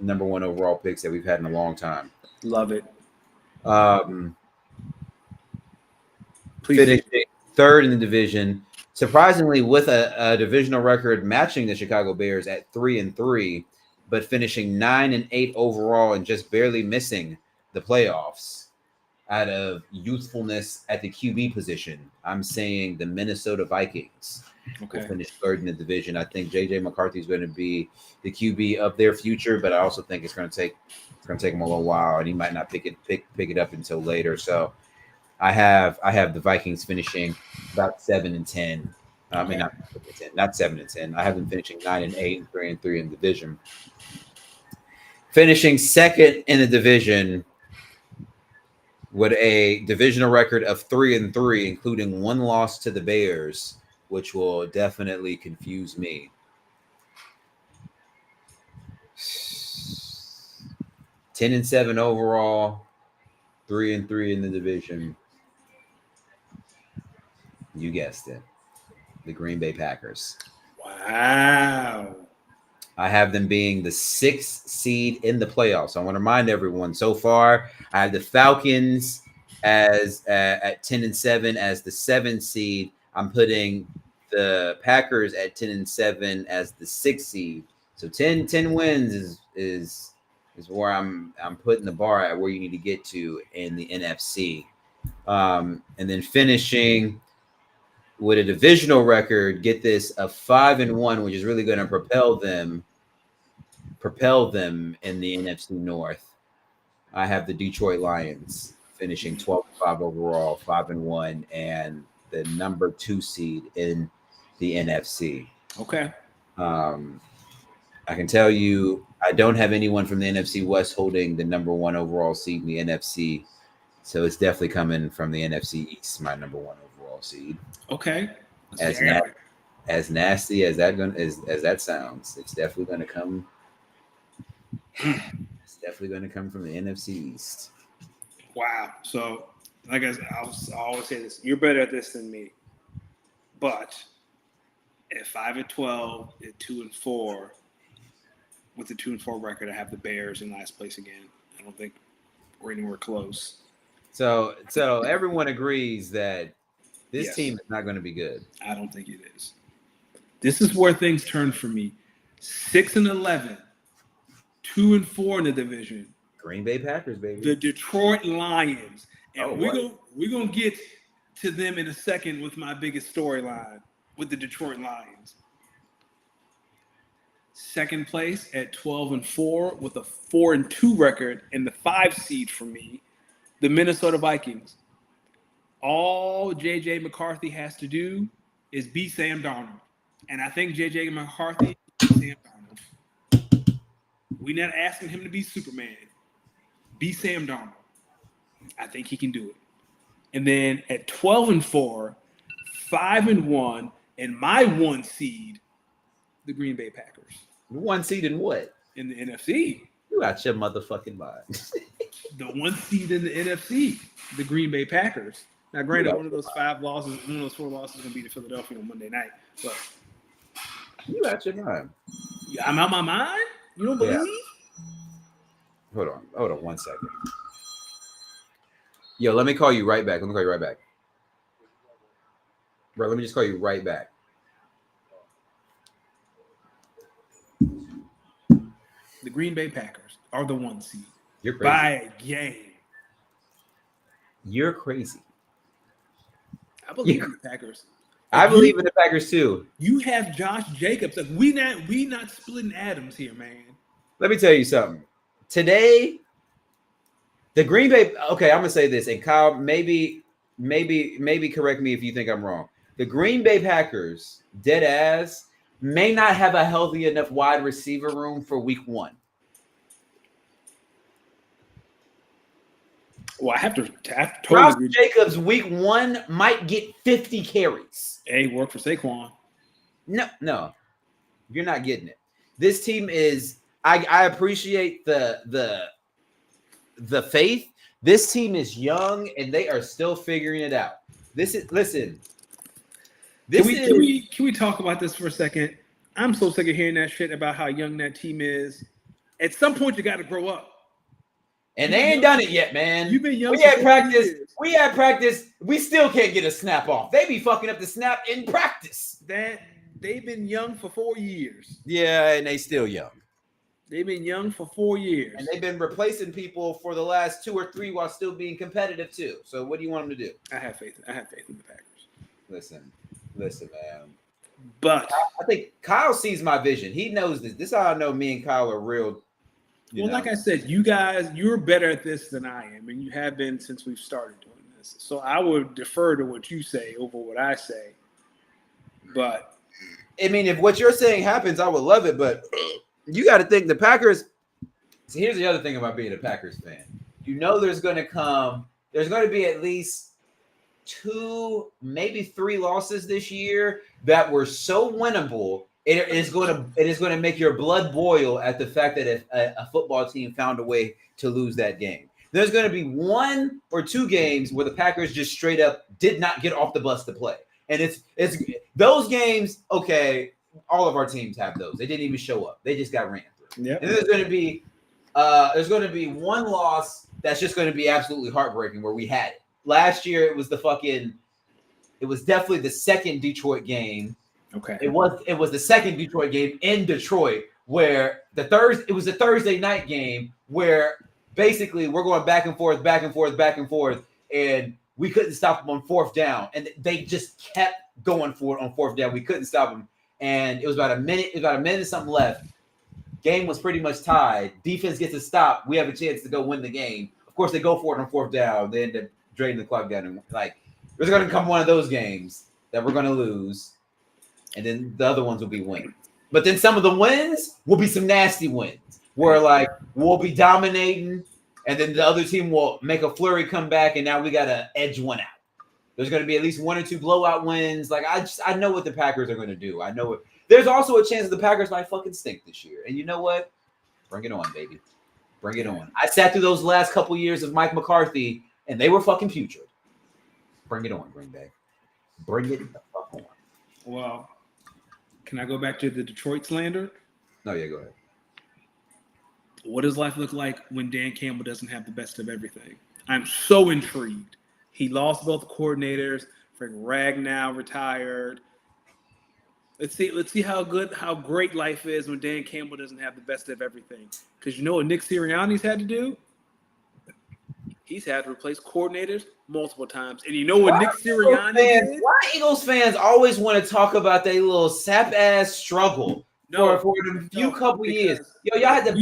number 1 overall picks that we've had in a long time. Love it. Finishing 3rd in the division, surprisingly with a divisional record matching the Chicago Bears at 3-3, but finishing 9-8 overall and just barely missing the playoffs out of youthfulness at the QB position. I'm saying the Minnesota Vikings will finish 3rd in the division. I think J.J. McCarthy is going to be the QB of their future, but I also think it's going to take him a little while, and he might not pick it up until later. So I have the Vikings finishing about 7-10. I mean, not 7-10. I have them finishing 9-8 and 3-3 in the division. Finishing 2nd in the division with a divisional record of 3-3, including 1 loss to the Bears, which will definitely confuse me. 10-7 overall, 3-3 in the division. You guessed it. The Green Bay Packers. Wow. I have them being the 6th seed in the playoffs. I want to remind everyone, so far, I have the Falcons as at 10-7 as the 7th seed. I'm putting the Packers at 10-7 as the 6th seed. So 10 wins is where I'm putting the bar at, where you need to get to in the NFC. And then finishing with a divisional record, get this, a 5-1, which is really going to propel them in the NFC North. I have the Detroit Lions finishing 12-5 overall, 5-1, and the number 2 seed in the NFC. Okay. I can tell you, I don't have anyone from the NFC West holding the number 1 overall seed in the NFC, so it's definitely coming from the NFC East, my number 1 overall seed. Okay. As nasty as that sounds, it's definitely going to come. It's definitely going to come from the NFC East. Wow. So, like I always say this: you're better at this than me. But at 5-12, at 2-4, with the 2-4 record, I have the Bears in last place again. I don't think we're anywhere close. So everyone agrees that this team is not going to be good. I don't think it is. This is where things turn for me. 6-11, 2-4 in the division. Green Bay Packers, baby. The Detroit Lions. And we're gonna get to them in a second with my biggest storyline with the Detroit Lions. Second place at 12-4 with a 4-2 record and the 5 seed for me, the Minnesota Vikings. All J.J. McCarthy has to do is beat Sam Darnold. And I think J.J. McCarthy is Sam Darnold. We're not asking him to be Superman. Be Sam Darnold. I think he can do it. And then at 12-4, 5-1, and my 1 seed, the Green Bay Packers. 1 seed in what? In the NFC. You out your motherfucking mind. The 1 seed in the NFC, the Green Bay Packers. Now, granted, one of those 4 losses is going to be to Philadelphia on Monday night. But you out your mind. I'm out my mind? You don't believe? Hold on 1 second. Yo, let me call you right back. Bro, let me just call you right back. The Green Bay Packers are the 1 seed. You're crazy. By a game. You're crazy. I believe in the Packers. I believe in the Packers too. You have Josh Jacobs. Like we not splitting atoms here, man. Let me tell you something. Today, the Green Bay. Okay, I'm gonna say this, and Kyle, maybe correct me if you think I'm wrong. The Green Bay Packers, dead ass, may not have a healthy enough wide receiver room for Week 1. Well, I have to Josh Jacobs Week 1 might get 50 carries. Hey, work for Saquon. No, you're not getting it. This team is. I appreciate the faith. This team is young and they are still figuring it out. Can we talk about this for a second? I'm so sick of hearing that shit about how young that team is. At some point, you got to grow up. And they ain't done it yet, man. You've been young. We had practice. We still can't get a snap off. They be fucking up the snap in practice. They've been young for 4 years. Yeah, and they still young. They've been young for 4 years. And they've been replacing people for the last 2 or 3 while still being competitive too. So what do you want them to do? I have faith in the Packers. Listen, man. But I think Kyle sees my vision. He knows this. This is how I know me and Kyle are real. Like I said, you guys, you're better at this than I am, and you have been since we've started doing this. So I would defer to what you say over what I say. But I mean, if what you're saying happens, I would love it. But you got to think the Packers. So here's the other thing about being a Packers fan. You know, there's going to be at least 2, maybe 3 losses this year that were so winnable. It is going to make your blood boil at the fact that if a football team found a way to lose that game. There's going to be 1 or 2 games where the Packers just straight up did not get off the bus to play. And it's those games, okay, all of our teams have those. They didn't even show up. They just got ran through. Yep. And then there's going to be 1 loss that's just going to be absolutely heartbreaking where we had it. Last year it was definitely the second Detroit game. Okay. It was the second Detroit game in Detroit where it was a Thursday night game where basically we're going back and forth, and we couldn't stop them on fourth down, and they just kept going for it on fourth down. We couldn't stop them, and it was about a minute and something left. Game was pretty much tied. Defense gets a stop. We have a chance to go win the game. Of course, they go for it on fourth down. They end up draining the clock down, and like there's going to come one of those games that we're going to lose, and then the other ones will be wins. But then some of the wins will be some nasty wins where like we'll be dominating, and then the other team will make a flurry come back, and now we got to edge one out. There's going to be at least one or two blowout wins. Like I know what the Packers are going to do. I know it. There's also a chance that the Packers might fucking stink this year. And you know what? Bring it on, baby. Bring it on. I sat through those last couple years of Mike McCarthy, and they were fucking putrid. Bring it on, Green Bay. Bring it the fuck on. Well, can I go back to the Detroit slander? No, yeah, go ahead. What does life look like when Dan Campbell doesn't have the best of everything? I'm so intrigued. He lost both coordinators. Frank Ragnow retired. Let's see how great life is when Dan Campbell doesn't have the best of everything. Because you know what Nick Sirianni's had to do? He's had to replace coordinators multiple times. And you know what Nick Sirianni did? Why Eagles fans always want to talk about their little sap-ass struggle for a few couple years? Yo, y'all had to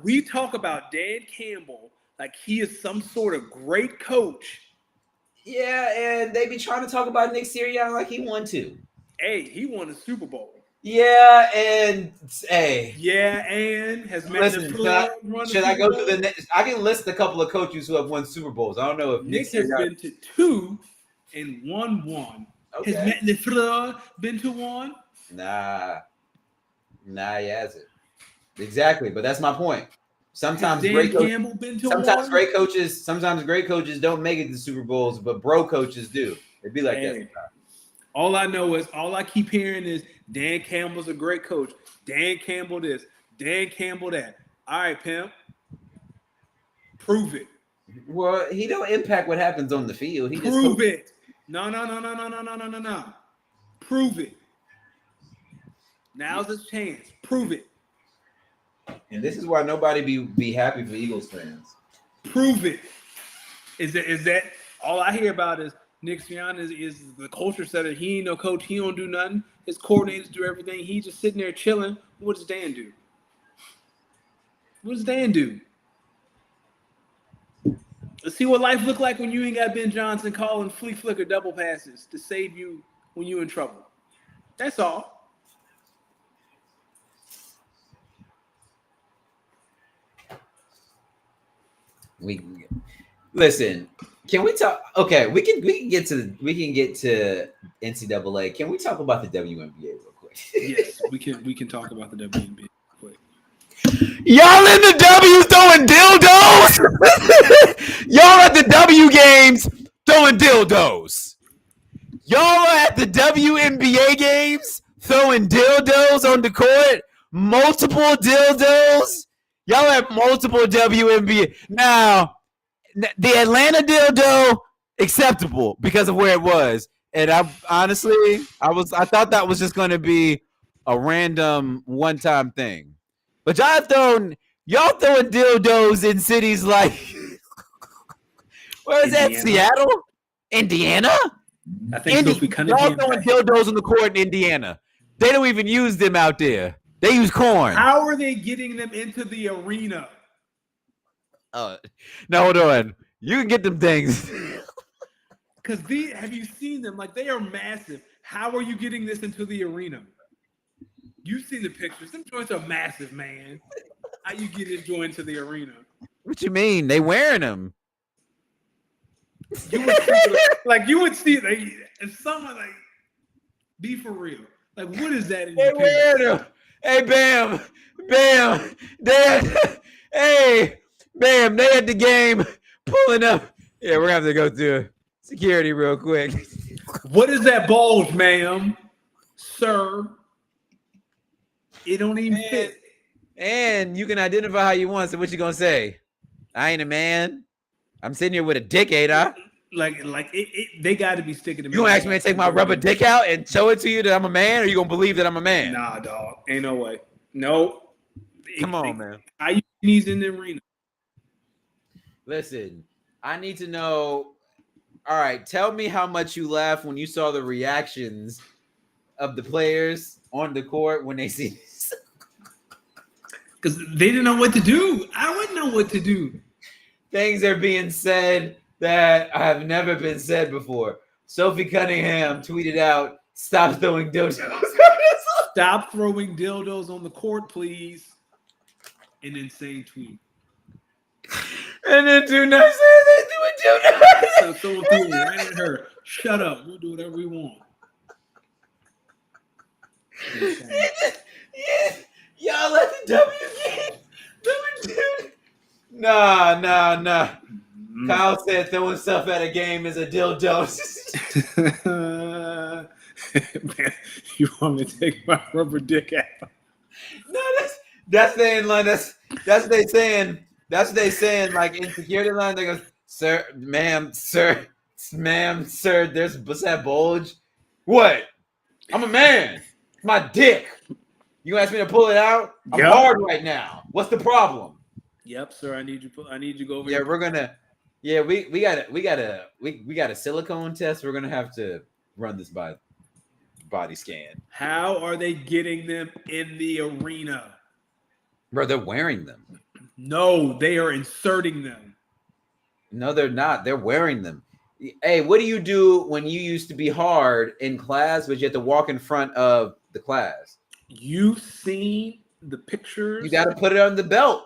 we talk about Dan Campbell like he is some sort of great coach. Yeah, and they be trying to talk about Nick Sirianni like he won too. Hey, he won a Super Bowl. Yeah, and hey. Yeah, and has made Listen, should I go to the next? I can list a couple of coaches who have won Super Bowls. I don't know if Nick has been to 2 and won 1. Okay. Has Matt LaFleur been to 1? Nah, he hasn't. Exactly, but that's my point. Sometimes great coaches don't make it to Super Bowls, but bro coaches do. It'd be like that. All I keep hearing is Dan Campbell's a great coach. Dan Campbell this, Dan Campbell that. All right, pimp. Prove it. Well, he don't impact what happens on the field. He prove it. No. Prove it. Now's his chance. Prove it. And this is why nobody be happy for Eagles fans. Prove it. Is that all I hear about is Nick Sirianni is the culture setter. He ain't no coach. He don't do nothing. His coordinators do everything. He just sitting there chilling. What does Dan do? Let's see what life look like when you ain't got Ben Johnson calling flea flicker double passes to save you when you in trouble. That's all. Listen. Can we talk? Okay, we can get to NCAA. Can we talk about the WNBA real quick? Yes, we can talk about the WNBA real quick. Y'all in the W throwing dildos? Y'all at the W games throwing dildos. Y'all are at the WNBA games throwing dildos on the court. Multiple dildos. Y'all have multiple WNBA. Now, the Atlanta dildo, acceptable because of where it was. And I thought that was just going to be a random one-time thing. But y'all throwing dildos in cities like, where is that? Seattle? Indiana? I think y'all throwing dildos on the court in Indiana. They don't even use them out there. They use corn. How are they getting them into the arena? No, hold on. You can get them things. Because have you seen them? Like, they are massive. How are you getting this into the arena? You've seen the pictures. Them joints are massive, man. How you get this joint into the arena? What you mean? They wearing them. You would see if someone like be for real. Like, what is that in they wearing them. Hey, Bam. Hey. Bam, they at the game pulling up. Yeah, we're going to have to go through security real quick. What is that bulge, ma'am? Sir? It don't even fit. And you can identify how you want. So what you going to say? I ain't a man. I'm sitting here with a dick, ain't I? They got to be sticking to me. You going to ask me to take my rubber dick out and show it to you that I'm a man? Or you going to believe that I'm a man? Nah, dog. Ain't no way. No. Come on, man. He's in the arena. Listen, I need to know. All right, tell me how much you laughed when you saw the reactions of the players on the court when they see this. Because they didn't know what to do. I wouldn't know what to do. Things are being said that have never been said before. Sophie Cunningham tweeted out, "Stop throwing dildos." Stop throwing dildos on the court, please. An insane tweet. And then two nights later, they do it too nice. So someone threw it right at her. Shut up. We'll do whatever we want. Yeah. Y'all let the W Nah. Mm-hmm. Kyle said throwing stuff at a game is a dildo. Man, you want me to take my rubber dick out? No, that's saying like that's they saying like in security line. They go, sir, ma'am, sir, there's what's that bulge? What? I'm a man. It's my dick. You asked me to pull it out? I'm hard right now. What's the problem? Yep, sir. I need you to go over. Yeah, we're gonna. Yeah, we got a silicone test. We're gonna have to run this by body scan. How are they getting them in the arena? Bro, they're wearing them. No, they are inserting them. No, they're not. They're wearing them. Hey, what do you do when you used to be hard in class, but you have to walk in front of the class? You've seen the pictures. You got to put it on the belt,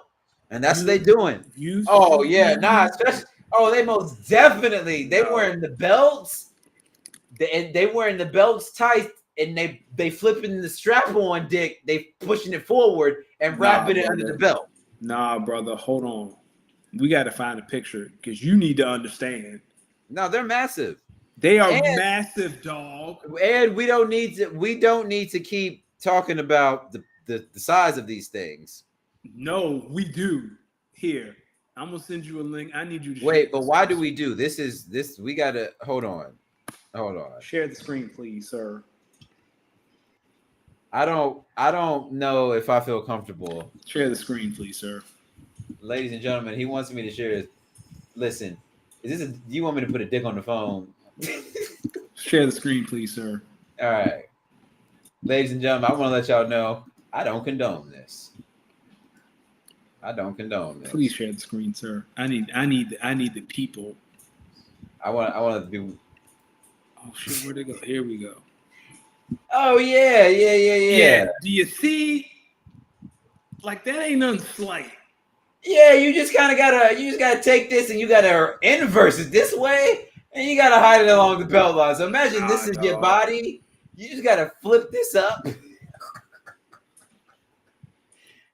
and that's what they're doing. Oh yeah, especially. Oh, they most definitely. They wearing the belts. They wearing the belts tight, and they flipping the strap on, dick. They pushing it forward and wrapping it under the belt. Nah, brother, hold on. We got to find a picture because you need to understand. No, they're massive. They are massive, dog. And we don't need to keep talking about the size of these things. No, we do. Here, I'm gonna send you a link. I need you to wait, but why do we do this? We gotta hold on. Share the screen, please, sir. I don't know if I feel comfortable. Share the screen, please, sir. Ladies and gentlemen, he wants me to share this. Listen, do you want me to put a dick on the phone? Share the screen, please, sir. All right. Ladies and gentlemen, I want to let y'all know I don't condone this. Please share the screen, sir. I need the people. I want to be. Oh shit, where'd they go? Here we go. Oh yeah. Do you see? Like that ain't nothing slight. Yeah, you just gotta take this and you gotta inverse it this way, and you gotta hide it along the belt line. So imagine this is your body. You just gotta flip this up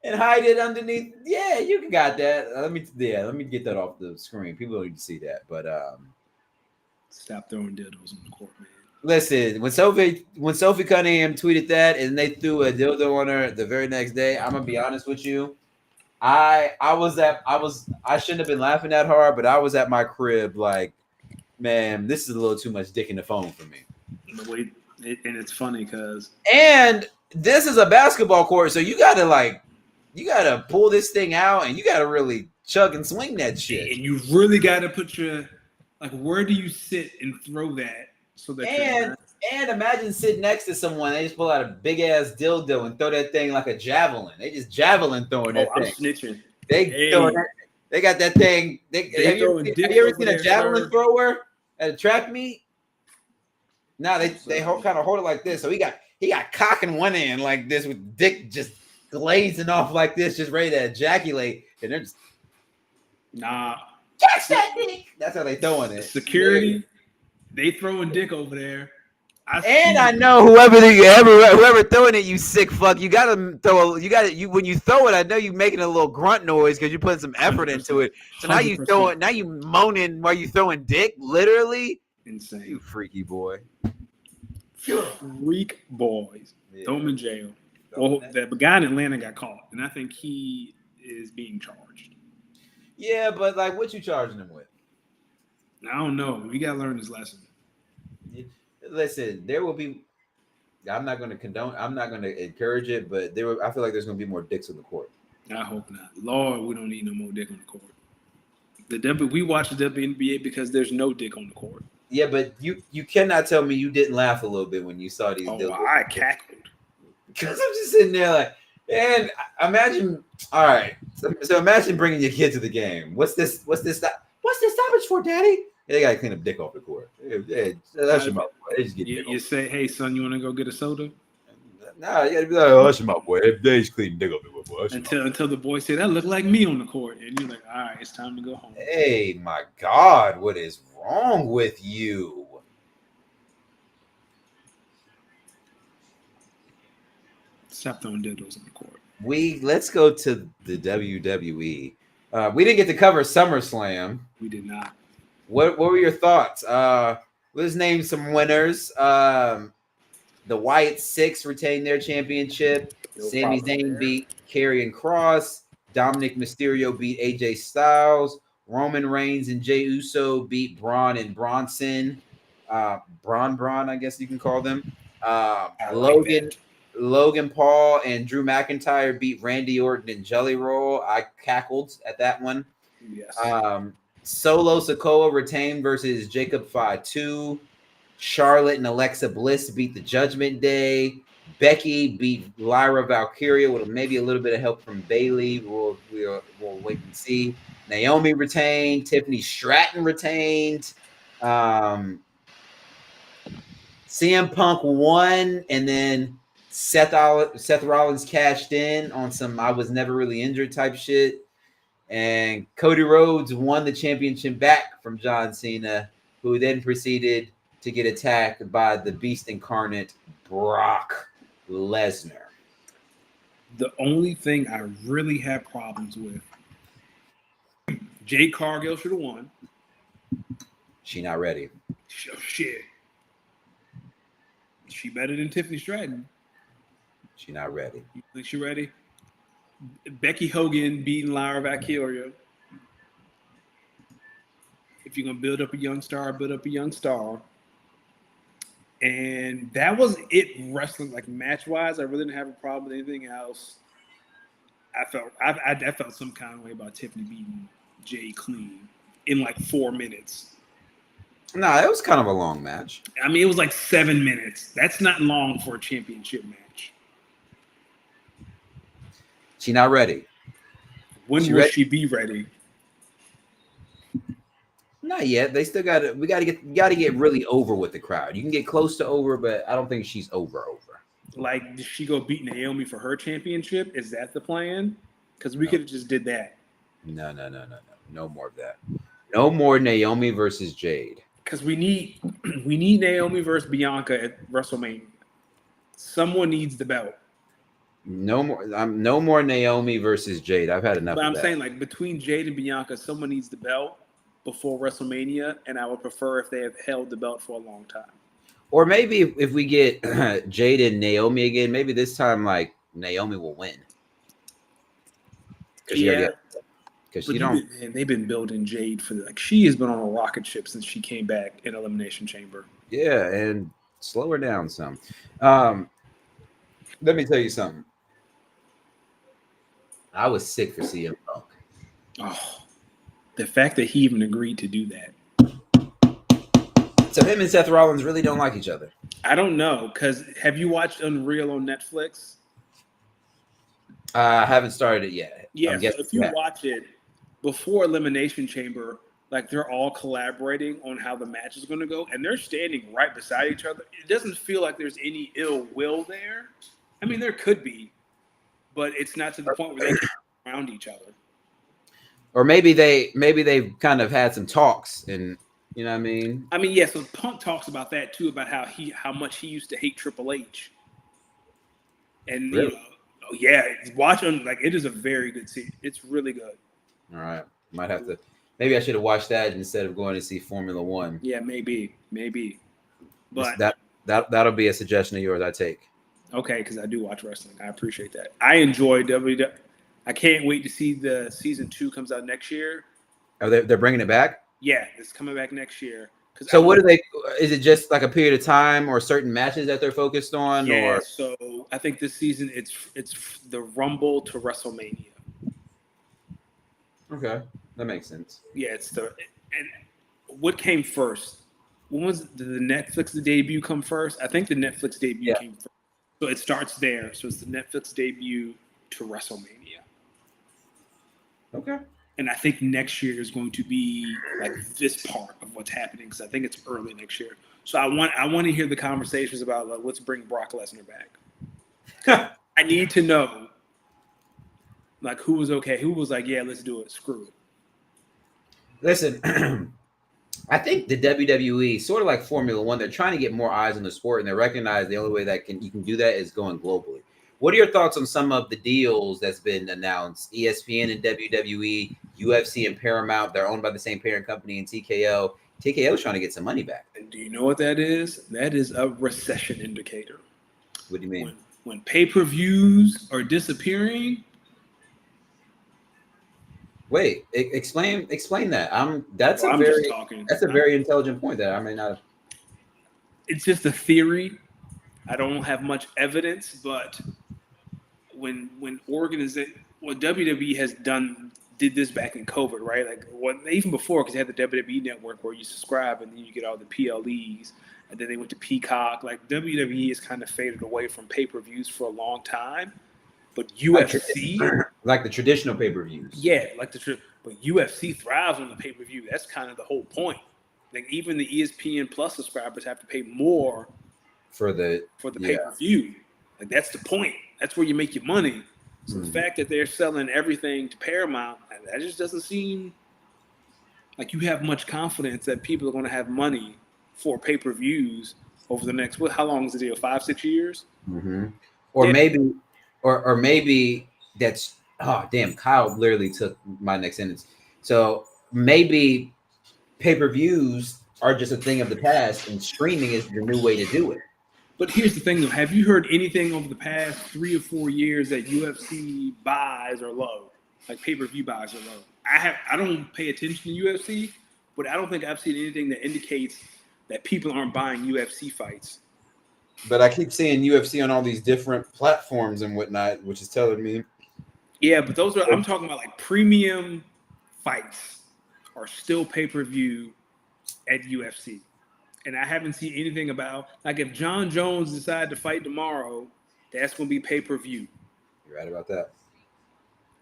and hide it underneath. Yeah, you got that. Let me get that off the screen. People don't need to see that, but stop throwing dildos on the court, man. Listen, when Sophie Cunningham tweeted that and they threw a dildo on her the very next day, I'm gonna be honest with you. I shouldn't have been laughing that hard, but I was at my crib like, man, this is a little too much dick in the phone for me. And it's funny because this is a basketball court, so you gotta pull this thing out and you gotta really chug and swing that shit. And you really gotta put your where do you sit and throw that so that and imagine sitting next to someone, they just pull out a big ass dildo and throw that thing like a javelin. They just javelin throwing that thing. I'm snitching. They got that thing. Have you ever seen a javelin thrower at a track meet? No, they kind of hold it like this. So he got cock in one hand like this with dick just glazing off like this, just ready to ejaculate, and they're just catch that dick. That's how they throwing it. Security, they throwing dick over there. I know whoever throwing it, you sick fuck. You gotta throw. When you throw it, I know you making a little grunt noise because you putting some effort into it. So now you throwing, now you moaning while you throwing dick, literally. Insane. You freaky boy. Freak boys. Yeah. Throw him in jail. Well, the guy in Atlanta got caught, and I think he is being charged. Yeah, but like, what you charging him with? I don't know. We gotta learn his lesson. Listen, there will be I'm not going to condone. I'm not going to encourage it, but I feel like there's going to be more dicks on the court. I hope not. Lord, we don't need no more dick on the court. We watch the WNBA because there's no dick on the court. Yeah, but you cannot tell me you didn't laugh a little bit when you saw these. Oh, I cackled. Because I'm just sitting there like, and imagine. All right, so imagine bringing your kid to the game. What's this stoppage for, Daddy? They gotta clean up dick off the court. That's your mouth. You say, hey son, you want to go get a soda? Nah, you gotta be like, hush him up, boy. They just clean dick off the court. Until the boy said that looked like me on the court, and you're like, all right, it's time to go home. Hey, my God, what is wrong with you? Stop throwing dildos on the court. Let's go to the WWE. We didn't get to cover SummerSlam. We did not. What were your thoughts? Let's name some winners. The Wyatt Six retained their championship. Sami Zayn beat Karrion Kross. Dominic Mysterio beat AJ Styles. Roman Reigns and Jey Uso beat Braun and Bronson. Braun, I guess you can call them. Logan Paul and Drew McIntyre beat Randy Orton and Jelly Roll. I cackled at that one. Yes. Solo Sikoa retained versus Jacob Fatu. Charlotte and Alexa Bliss beat the Judgment Day. Becky beat Lyra Valkyria with maybe a little bit of help from Bayley. We'll wait and see. Naomi retained. Tiffany Stratton retained. CM Punk won, and then Seth Rollins cashed in on some I was never really injured type shit. And Cody Rhodes won the championship back from John Cena, who then proceeded to get attacked by the Beast Incarnate, Brock Lesnar. The only thing I really have problems with, Jade Cargill should have won. She not ready. Shit. She better than Tiffany Stratton. She not ready. You think she ready? Becky Hogan beating Lyra Valkyria. If you're going to build up a young star, build up a young star. And that was it wrestling, like match-wise. I really didn't have a problem with anything else. I felt some kind of way about Tiffany beating Jay clean in like 4 minutes. No, it was kind of a long match. I mean, it was like 7 minutes. That's not long for a championship match. She not ready. When will she be ready? Not yet. They still got to. We got to get really over with the crowd. You can get close to over, but I don't think she's over. Like, did she go beat Naomi for her championship? Is that the plan? Because we could have just did that. No. No more of that. No more Naomi versus Jade. Because we need Naomi versus Bianca at WrestleMania. Someone needs the belt. No more Naomi versus Jade. I've had enough. But of I'm that. saying, like, between Jade and Bianca, someone needs the belt before WrestleMania, and I would prefer if they have held the belt for a long time. Or maybe if we get Jade and Naomi again, maybe this time like Naomi will win. Yeah. Because you don't. They've been building Jade for she has been on a rocket ship since she came back in Elimination Chamber. Yeah, and slow her down some. Let me tell you something. I was sick for CM Punk. Oh, the fact that he even agreed to do that. So him and Seth Rollins really don't like each other. I don't know, because have you watched Unreal on Netflix? I haven't started it yet. Yeah, so if you watch it before Elimination Chamber, like they're all collaborating on how the match is going to go, and they're standing right beside each other. It doesn't feel like there's any ill will there. I mean, there could be, but it's not to the point where they can around each other. Or maybe they've kind of had some talks, and you know what I mean. I mean, yeah. So Punk talks about that too, about how much he used to hate Triple H, and really? Watch on like it is a very good scene. It's really good. All right, might have to. Maybe I should have watched that instead of going to see Formula One. Yeah, maybe. But that'll be a suggestion of yours. I take. Okay, because I do watch wrestling. I appreciate that. I enjoy WWE. I can't wait to see the season 2 comes out next year. Oh, they're bringing it back? Yeah, it's coming back next year. So what do they? Is it just like a period of time or certain matches that they're focused on? Yeah. Or So I think this season it's the Rumble to WrestleMania. okay, that makes sense. Yeah, and what came first? When did the Netflix debut come first? I think the Netflix debut came first. So it starts there. So it's the Netflix debut to WrestleMania. Okay. And I think next year is going to be like this part of what's happening because I think it's early next year. So I want to hear the conversations about like, let's bring Brock Lesnar back. I need to know like who was okay, who was like, yeah, let's do it. Screw it. Listen, I think the WWE, sort of like Formula One, they're trying to get more eyes on the sport, and they recognize the only way that you can do that is going globally. What are your thoughts on some of the deals that's been announced? ESPN and WWE, UFC and Paramount, they're owned by the same parent company, and TKO. TKO is trying to get some money back. And do you know what that is? That is a recession indicator. What do you mean? When pay-per-views are disappearing. Wait, explain that. That's a very intelligent point that I may not have. It's just a theory. I don't have much evidence, but when WWE did this back in COVID, right? Like even before, because they had the WWE Network where you subscribe and then you get all the PLEs, and then they went to Peacock. Like WWE has kind of faded away from pay-per-views for a long time, but UFC, like the traditional pay-per-views, but UFC thrives on the pay-per-view. That's kind of the whole point. Like even the ESPN Plus subscribers have to pay more for the pay-per-view. Like that's the point. That's where you make your money. So the fact that they're selling everything to Paramount, that just doesn't seem like you have much confidence that people are going to have money for pay-per-views over the next, how long is the deal? 5-6 years? Mm-hmm. Or maybe that's, oh damn, Kyle literally took my next sentence. So maybe pay-per-views are just a thing of the past and streaming is the new way to do it. But here's the thing, though. Have you heard anything over the past 3 or 4 years that UFC buys are low? Like pay-per-view buys are low. I don't pay attention to UFC, but I don't think I've seen anything that indicates that people aren't buying UFC fights. But I keep seeing UFC on all these different platforms and whatnot, which is telling me. Yeah, but I'm talking about like premium fights are still pay-per-view at UFC. And I haven't seen anything about, like, if John Jones decided to fight tomorrow, that's going to be pay-per-view. You're right about that.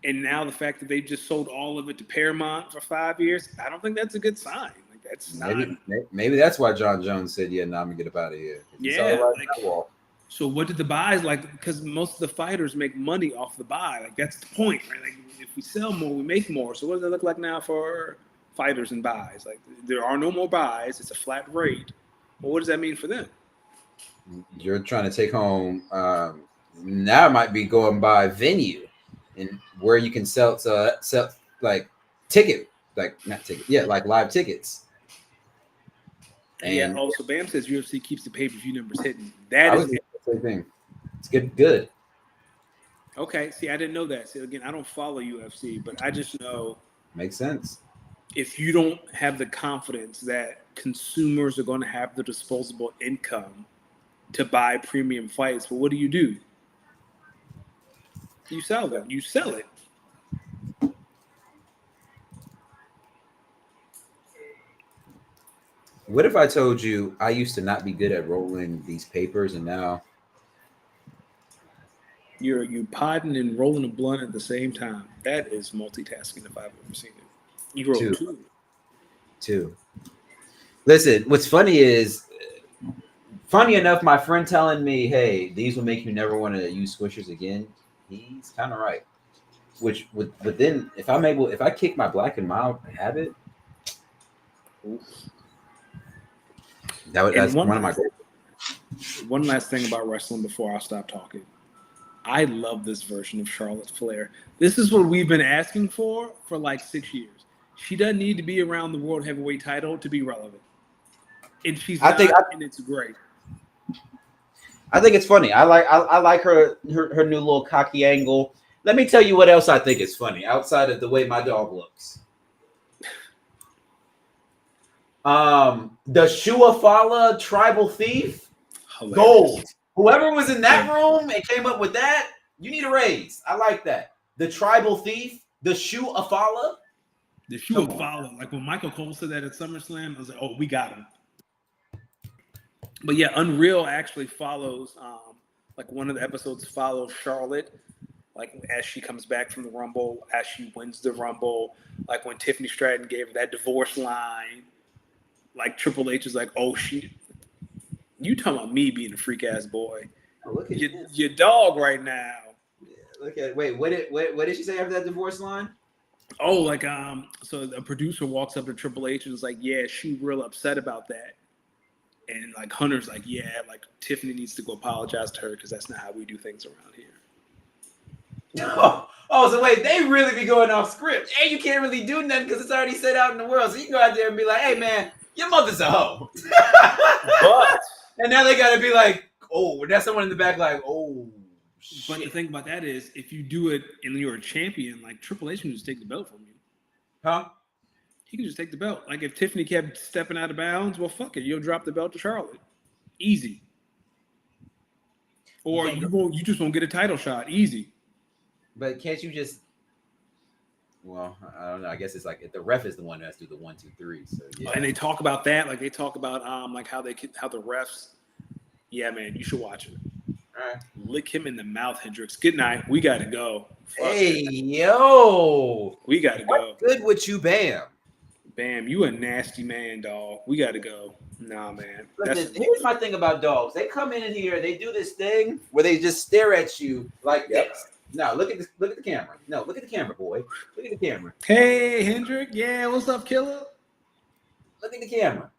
And now the fact that they just sold all of it to Paramount for 5 years, I don't think that's a good sign. Like, that's maybe that's why John Jones said, "Yeah, I'm gonna get up out of here." Yeah. So what did the buys like? Because most of the fighters make money off the buy. Like that's the point, right? Like if we sell more, we make more. So what does it look like now for fighters and buys? Like there are no more buys. It's a flat rate. Well, what does that mean for them? You're trying to take home. Now it might be going by venue and where you can sell like ticket, like not ticket, like live tickets. And yeah. Also, Bam says UFC keeps the pay-per-view numbers hidden. That is the same thing. It's good. Okay. See, I didn't know that. See, again, I don't follow UFC, but I just know makes sense. If you don't have the confidence that consumers are going to have the disposable income to buy premium fights, well, what do? You sell them. You sell it. What if I told you I used to not be good at rolling these papers and now you're podding and rolling a blunt at the same time? That is multitasking if I've ever seen it. You roll two. Listen, what's funny is, funny enough, my friend telling me, "Hey, these will make you never want to use swishers again." He's kind of right. But then if I kick my black and mild habit, that's one of my goals. One last thing about wrestling before I stop talking. I love this version of Charlotte Flair. This is what we've been asking for like 6 years. She doesn't need to be around the world heavyweight title to be relevant. And and it's great. I think it's funny. I like her new little cocky angle. Let me tell you what else I think is funny outside of the way my dog looks. The Shuafala Tribal Thief. Hilarious. Gold. Whoever was in that room and came up with that, you need a raise. I like that. The Tribal Thief, the Shuafala. The Shuafala. Like when Michael Cole said that at SummerSlam, I was like, oh, we got him. But yeah, Unreal actually follows, like one of the episodes follows Charlotte, like as she comes back from the Rumble, as she wins the Rumble, like when Tiffany Stratton gave her that divorce line, like Triple H is like, oh, you talking about me being a freak ass boy? Oh, look at your dog right now. Yeah, look at what did she say after that divorce line? Oh, like so a producer walks up to Triple H and is like, yeah, she real upset about that. And like Hunter's like, yeah, like Tiffany needs to go apologize to her because that's not how we do things around here. Oh, so wait, they really be going off script. Hey, you can't really do nothing because it's already set out in the world. So you can go out there and be like, hey man, your mother's a hoe. But and now they gotta be like, oh, that's someone in the back like, oh shit. But the thing about that is if you do it and you're a champion, like Triple H can just take the belt from you. Huh? He can just take the belt. Like if Tiffany kept stepping out of bounds, well, fuck it. You'll drop the belt to Charlotte. Easy. Or you just won't get a title shot. Easy. But can't you just? Well, I don't know. I guess it's like the ref is the one that has to do the 1, 2, 3. So yeah. And they talk about that. Like they talk about like how the refs. Yeah, man, you should watch it. All right. Lick him in the mouth, Hendricks. Good night. We gotta go. Hey, yo. We gotta go. Good with you, Bam. Bam, you a nasty man, dog. We gotta go. Nah, man. Listen, here's my thing about dogs. They come in here, they do this thing where they just stare at you like this. No, look at this. Look at the camera. No, look at the camera, boy. Look at the camera. Hey, Hendrick. Yeah, what's up, killer? Look at the camera.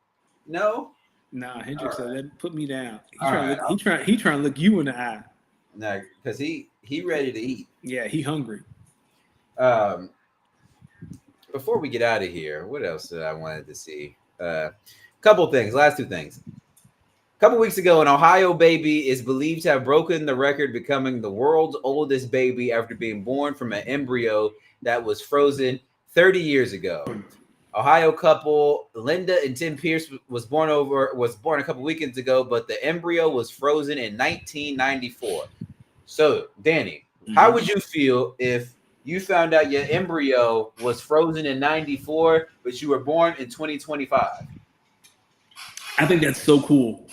No. Nah, Hendrick said, "Put me down." He trying to look you in the eye. No, because he ready to eat. Yeah, he hungry. Before we get out of here, what else did I wanted to see? Couple things. Last two things. A couple weeks ago, an Ohio baby is believed to have broken the record, becoming the world's oldest baby after being born from an embryo that was frozen 30 years ago. Ohio couple Linda and Tim Pierce was born a couple weekends ago, but the embryo was frozen in 1994. So, Danny, how would you feel if you found out your embryo was frozen in 94, but you were born in 2025? I think that's so cool.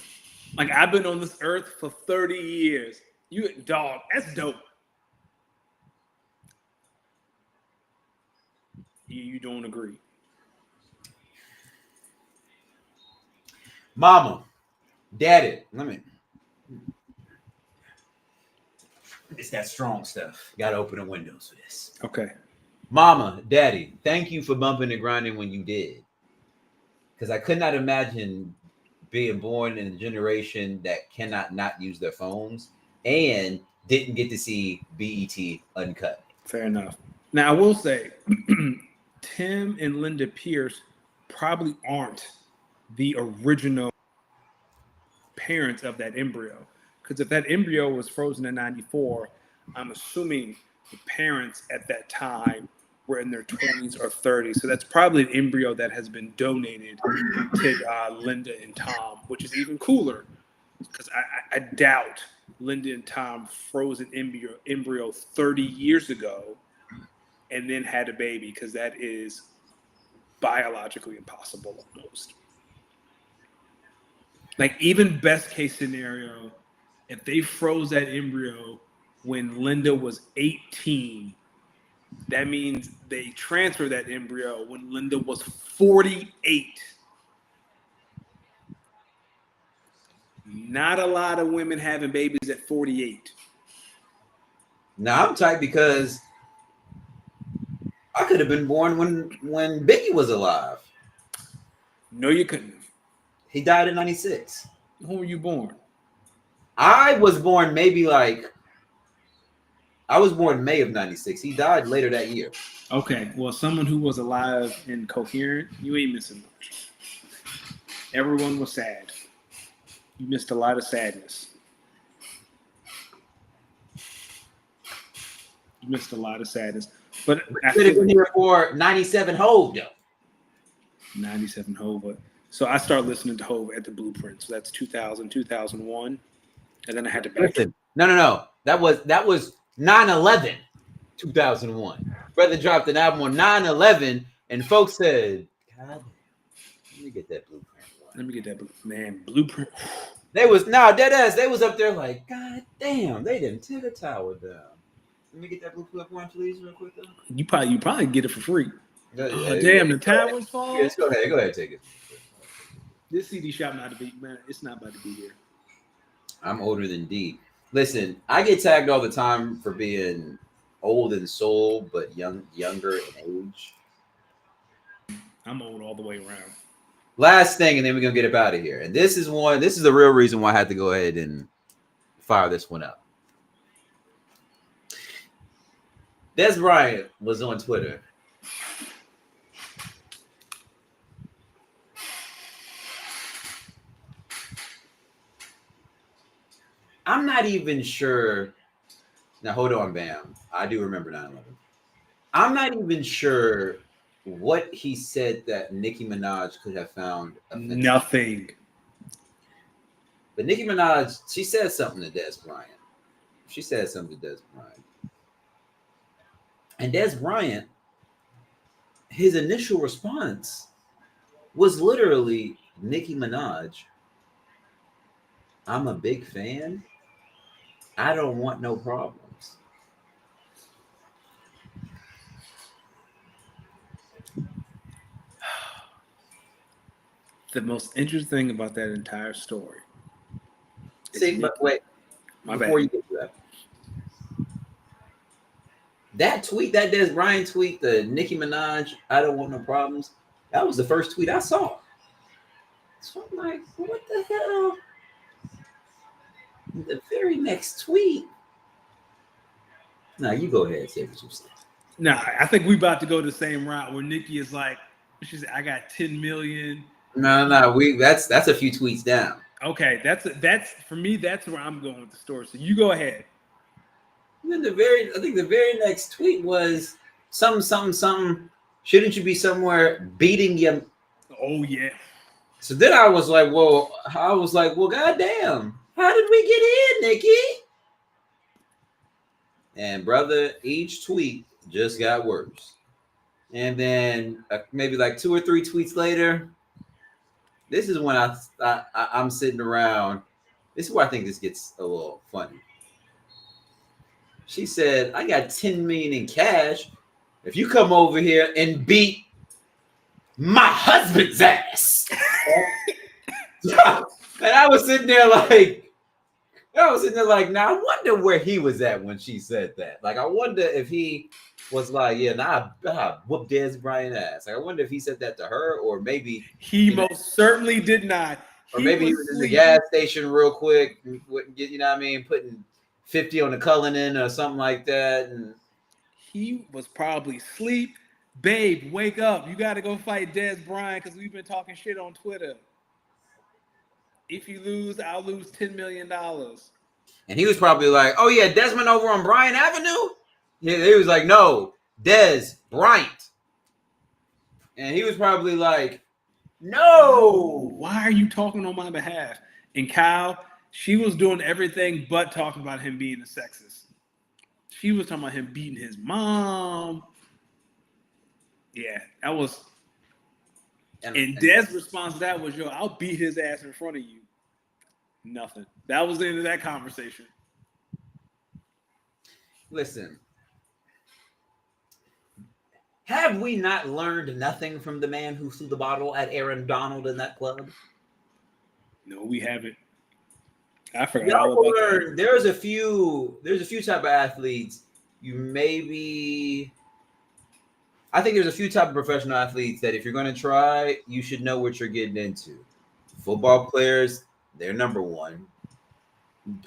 Like, I've been on this earth for 30 years. You dog, that's dope. You don't agree. Mama, daddy, it's that strong stuff. Got to open the windows for this. Okay. Mama, daddy, thank you for bumping and grinding when you did. Because I could not imagine being born in a generation that cannot not use their phones and didn't get to see BET Uncut. Fair enough. Now, I will say, Tim and Linda Pierce probably aren't the original parents of that embryo. Because if that embryo was frozen in 94, I'm assuming the parents at that time were in their 20s or 30s. So that's probably an embryo that has been donated to Linda and Tom, which is even cooler. Because I doubt Linda and Tom froze an embryo 30 years ago and then had a baby, because that is biologically impossible almost. Like, even best case scenario, if they froze that embryo when Linda was 18, that means they transferred that embryo when Linda was 48. Not a lot of women having babies at 48. Now I'm tight because I could have been born when Biggie was alive. No, you couldn't. He died in 96. When were you born? I was born May of 96. He died later that year. Okay, well, someone who was alive and coherent, you ain't missing much. Everyone was sad. You missed a lot of sadness. You missed a lot of sadness. But I could have been here for 97 Hove, though. 97 Hove. So I started listening to Hove at the Blueprint. So that's 2000, 2001. And then I had to back. No. That was 9/11, 2001. Brother dropped an album on 9/11, and folks said, God, let me get that Blueprint. Let me get that Blueprint. They was dead ass. They was up there like, God damn, they didn't tear the tower down. Let me get that Blueprint one, please, real quick though. You probably get it for free. Damn, the tower's falling. Yes, go ahead, take it. This CD shop not to be, man. It's not about to be here. I'm older than D. Listen, I get tagged all the time for being old in soul, but younger in age. I'm old all the way around. Last thing, and then we're gonna get up out of here. And this is the real reason why I had to go ahead and fire this one up. Des Bryant was on Twitter. I'm not even sure. Now, hold on, Bam. I do remember 9/11. I'm not even sure what he said that Nicki Minaj could have found offensive. Nothing. But Nicki Minaj, she said something to Des Bryant. And Des Bryant, his initial response was literally, Nicki Minaj, I'm a big fan. I don't want no problems. The most interesting thing about that entire story. See, but wait, before you get to that. That tweet, that Des Bryant tweet, the Nicki Minaj, I don't want no problems, that was the first tweet I saw. So I'm like, what the hell? The very next tweet. Now you go ahead and say what you said. Nah, I think we about to go the same route where Nicki is like, she said, I got 10 million. No. That's a few tweets down. Okay, that's for me. That's where I'm going with the story. So you go ahead. And then I think the very next tweet was something. Shouldn't you be somewhere beating you? Oh yeah. So then I was like, well, goddamn, how did we get in, Nicki? And brother, each tweet just got worse. And then maybe like 2 or 3 tweets later, this is when I'm sitting around. This is where I think this gets a little funny. She said, I got 10 million in cash if you come over here and beat my husband's ass. And I was sitting there like, now I wonder where he was at when she said that. Like, I wonder if he was like, yeah, I whooped Des Bryant ass. Like, I wonder if he said that to her, or maybe he most certainly did not. Or maybe he was in the gas station real quick, wouldn't get, putting 50 on the Cullinan or something like that. And he was probably asleep. Babe, wake up. You got to go fight Des Bryant because we've been talking shit on Twitter. If you lose, I'll lose $10 million. And he was probably like, oh, yeah, Desmond over on Bryant Avenue? Yeah, he was like, no, Des Bryant. And he was probably like, no. Why are you talking on my behalf? And Kyle, she was doing everything but talking about him being a sexist. She was talking about him beating his mom. Yeah, that was. And Des' response to that was, yo, I'll beat his ass in front of you. Nothing. That was the end of that conversation. Listen. Have we not learned nothing from the man who threw the bottle at Aaron Donald in that club? No, we haven't. I forgot all about that. There's a few type of athletes I think there's a few type of professional athletes that if you're going to try, you should know what you're getting into. Football players, they're number one.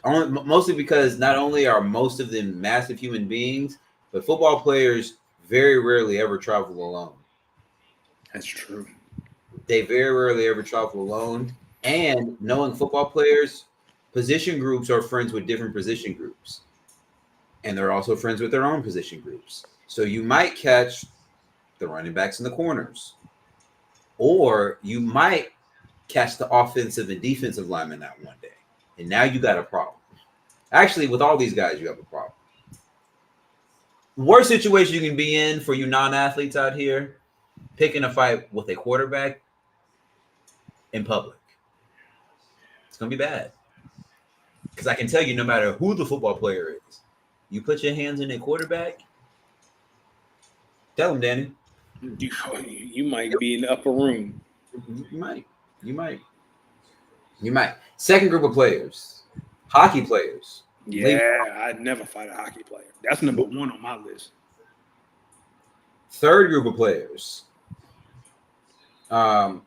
Mostly because not only are most of them massive human beings, but football players very rarely ever travel alone. That's true. They very rarely ever travel alone. And knowing football players, position groups are friends with different position groups. And they're also friends with their own position groups. So you might catch the running backs in the corners. Or you might catch the offensive and defensive lineman out one day. And now you got a problem. Actually, with all these guys, you have a problem. Worst situation you can be in for you non-athletes out here, picking a fight with a quarterback in public. It's going to be bad. Because I can tell you, no matter who the football player is, you put your hands in a quarterback, tell him, Danny. You might be in the upper room. You might. Second group of players, hockey players. Yeah, I'd never fight a hockey player. That's number one on my list. Third group of players. Are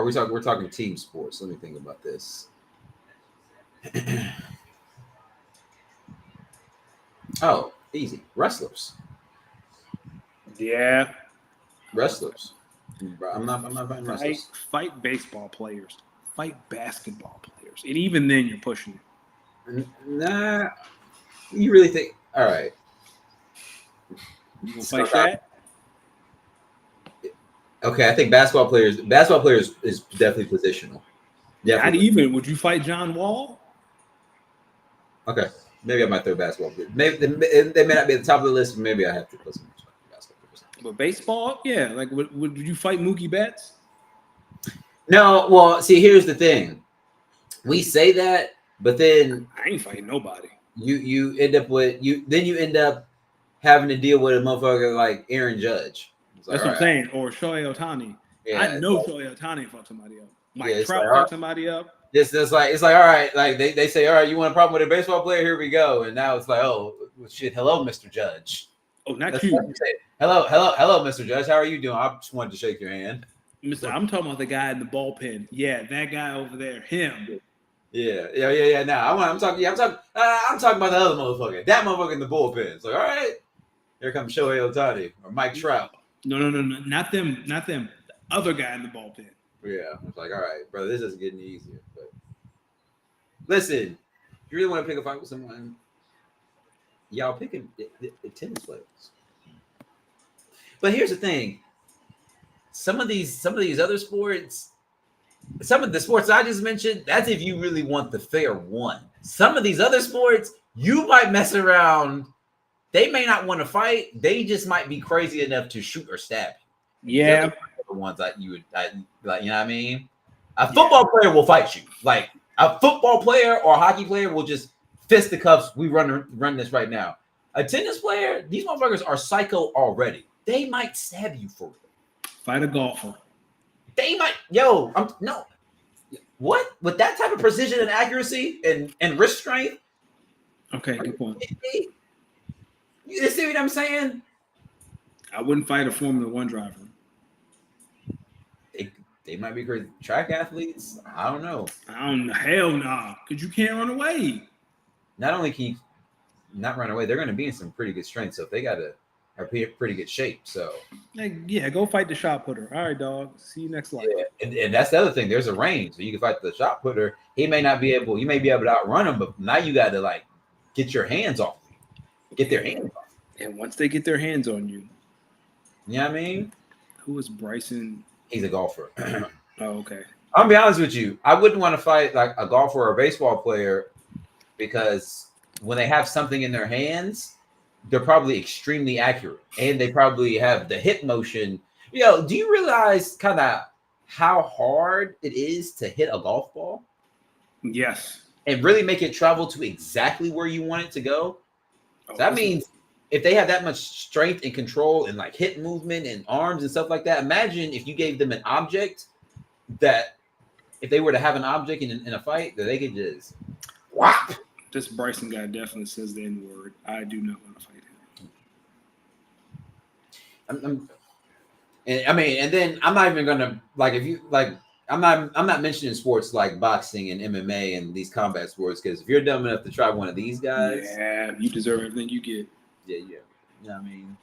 we talking? We're talking team sports. Let me think about this. Oh, easy. Wrestlers. Yeah. Wrestlers. I'm not fighting wrestlers. Fight baseball players. Fight basketball players. And even then, you're pushing it. Nah. You really think? All right. You gonna fight that? Okay, I think basketball players is definitely positional. Yeah. Would you fight John Wall? Okay. Maybe I might throw basketball. Maybe they may not be at the top of the list, but maybe I have to put some basketball. But baseball, yeah. Like, would you fight Mookie Betts? No. Well, see, here's the thing. We say that, but then I ain't fighting nobody. You end up with Then you end up having to deal with a motherfucker like Aaron Judge. That's what I'm saying. Or Shohei Ohtani. Yeah, I know Shohei Ohtani fucked somebody up. Mike Trout fucked somebody up. It's like all right, like they say, all right, you want a problem with a baseball player? Here we go. And now it's like, oh shit, hello, Mr. Judge. Oh, not you. Hello, Mr. Judge. How are you doing? I just wanted to shake your hand. I'm talking about the guy in the bullpen. Yeah, that guy over there. Him. Yeah. Now I'm talking about the other motherfucker. That motherfucker in the bullpen. It's like, all right, here comes Shohei Ohtani or Mike Trout. No, not them. The other guy in the bullpen. Yeah, it's like, all right, brother, this isn't getting easier. But listen, if you really want to pick a fight with someone, y'all picking the tennis players. But here's the thing: some of these other sports, some of the sports I just mentioned, that's if you really want the fair one. Some of these other sports, you might mess around. They may not want to fight. They just might be crazy enough to shoot or stab you. Yeah. The ones that you would like, you know what I mean? A football player will fight you. Like a football player or a hockey player will just fist the cuffs. We run this right now. A tennis player, these motherfuckers are psycho already. They might stab you for it. Fight a golfer. They might, no. What? With that type of precision and accuracy and wrist strength? Okay, good point. You see what I'm saying? I wouldn't fight a Formula One driver. They might be crazy. Track athletes, I don't know. Hell nah, because you can't run away. Not only can you not run away, they're going to be in some pretty good strength. So if they got a pretty good shape. So go fight the shot putter. All right, dog. See you next life. Yeah. And that's the other thing. There's a range. So you can fight the shot putter. You may be able to outrun him, but now you got to like get your hands off. Get their hands off. And once they get their hands on you. You know what I mean? Who is Bryson? He's a golfer. Oh, okay. I'll be honest with you. I wouldn't want to fight like a golfer or a baseball player because when they have something in their hands, they're probably extremely accurate. And they probably have the hip motion. Do you realize kind of how hard it is to hit a golf ball? Yes. And really make it travel to exactly where you want it to go? So that means if they have that much strength and control and like hip movement and arms and stuff like that, imagine if you gave them an object that if they were to have an object in a fight that they could just whop. This Bryson guy definitely says the N-word. I do not want to fight him. And then I'm not even gonna like if you like I'm not mentioning sports like boxing and MMA and these combat sports because if you're dumb enough to try one of these guys, you deserve everything you get. Yeah. You know what I mean?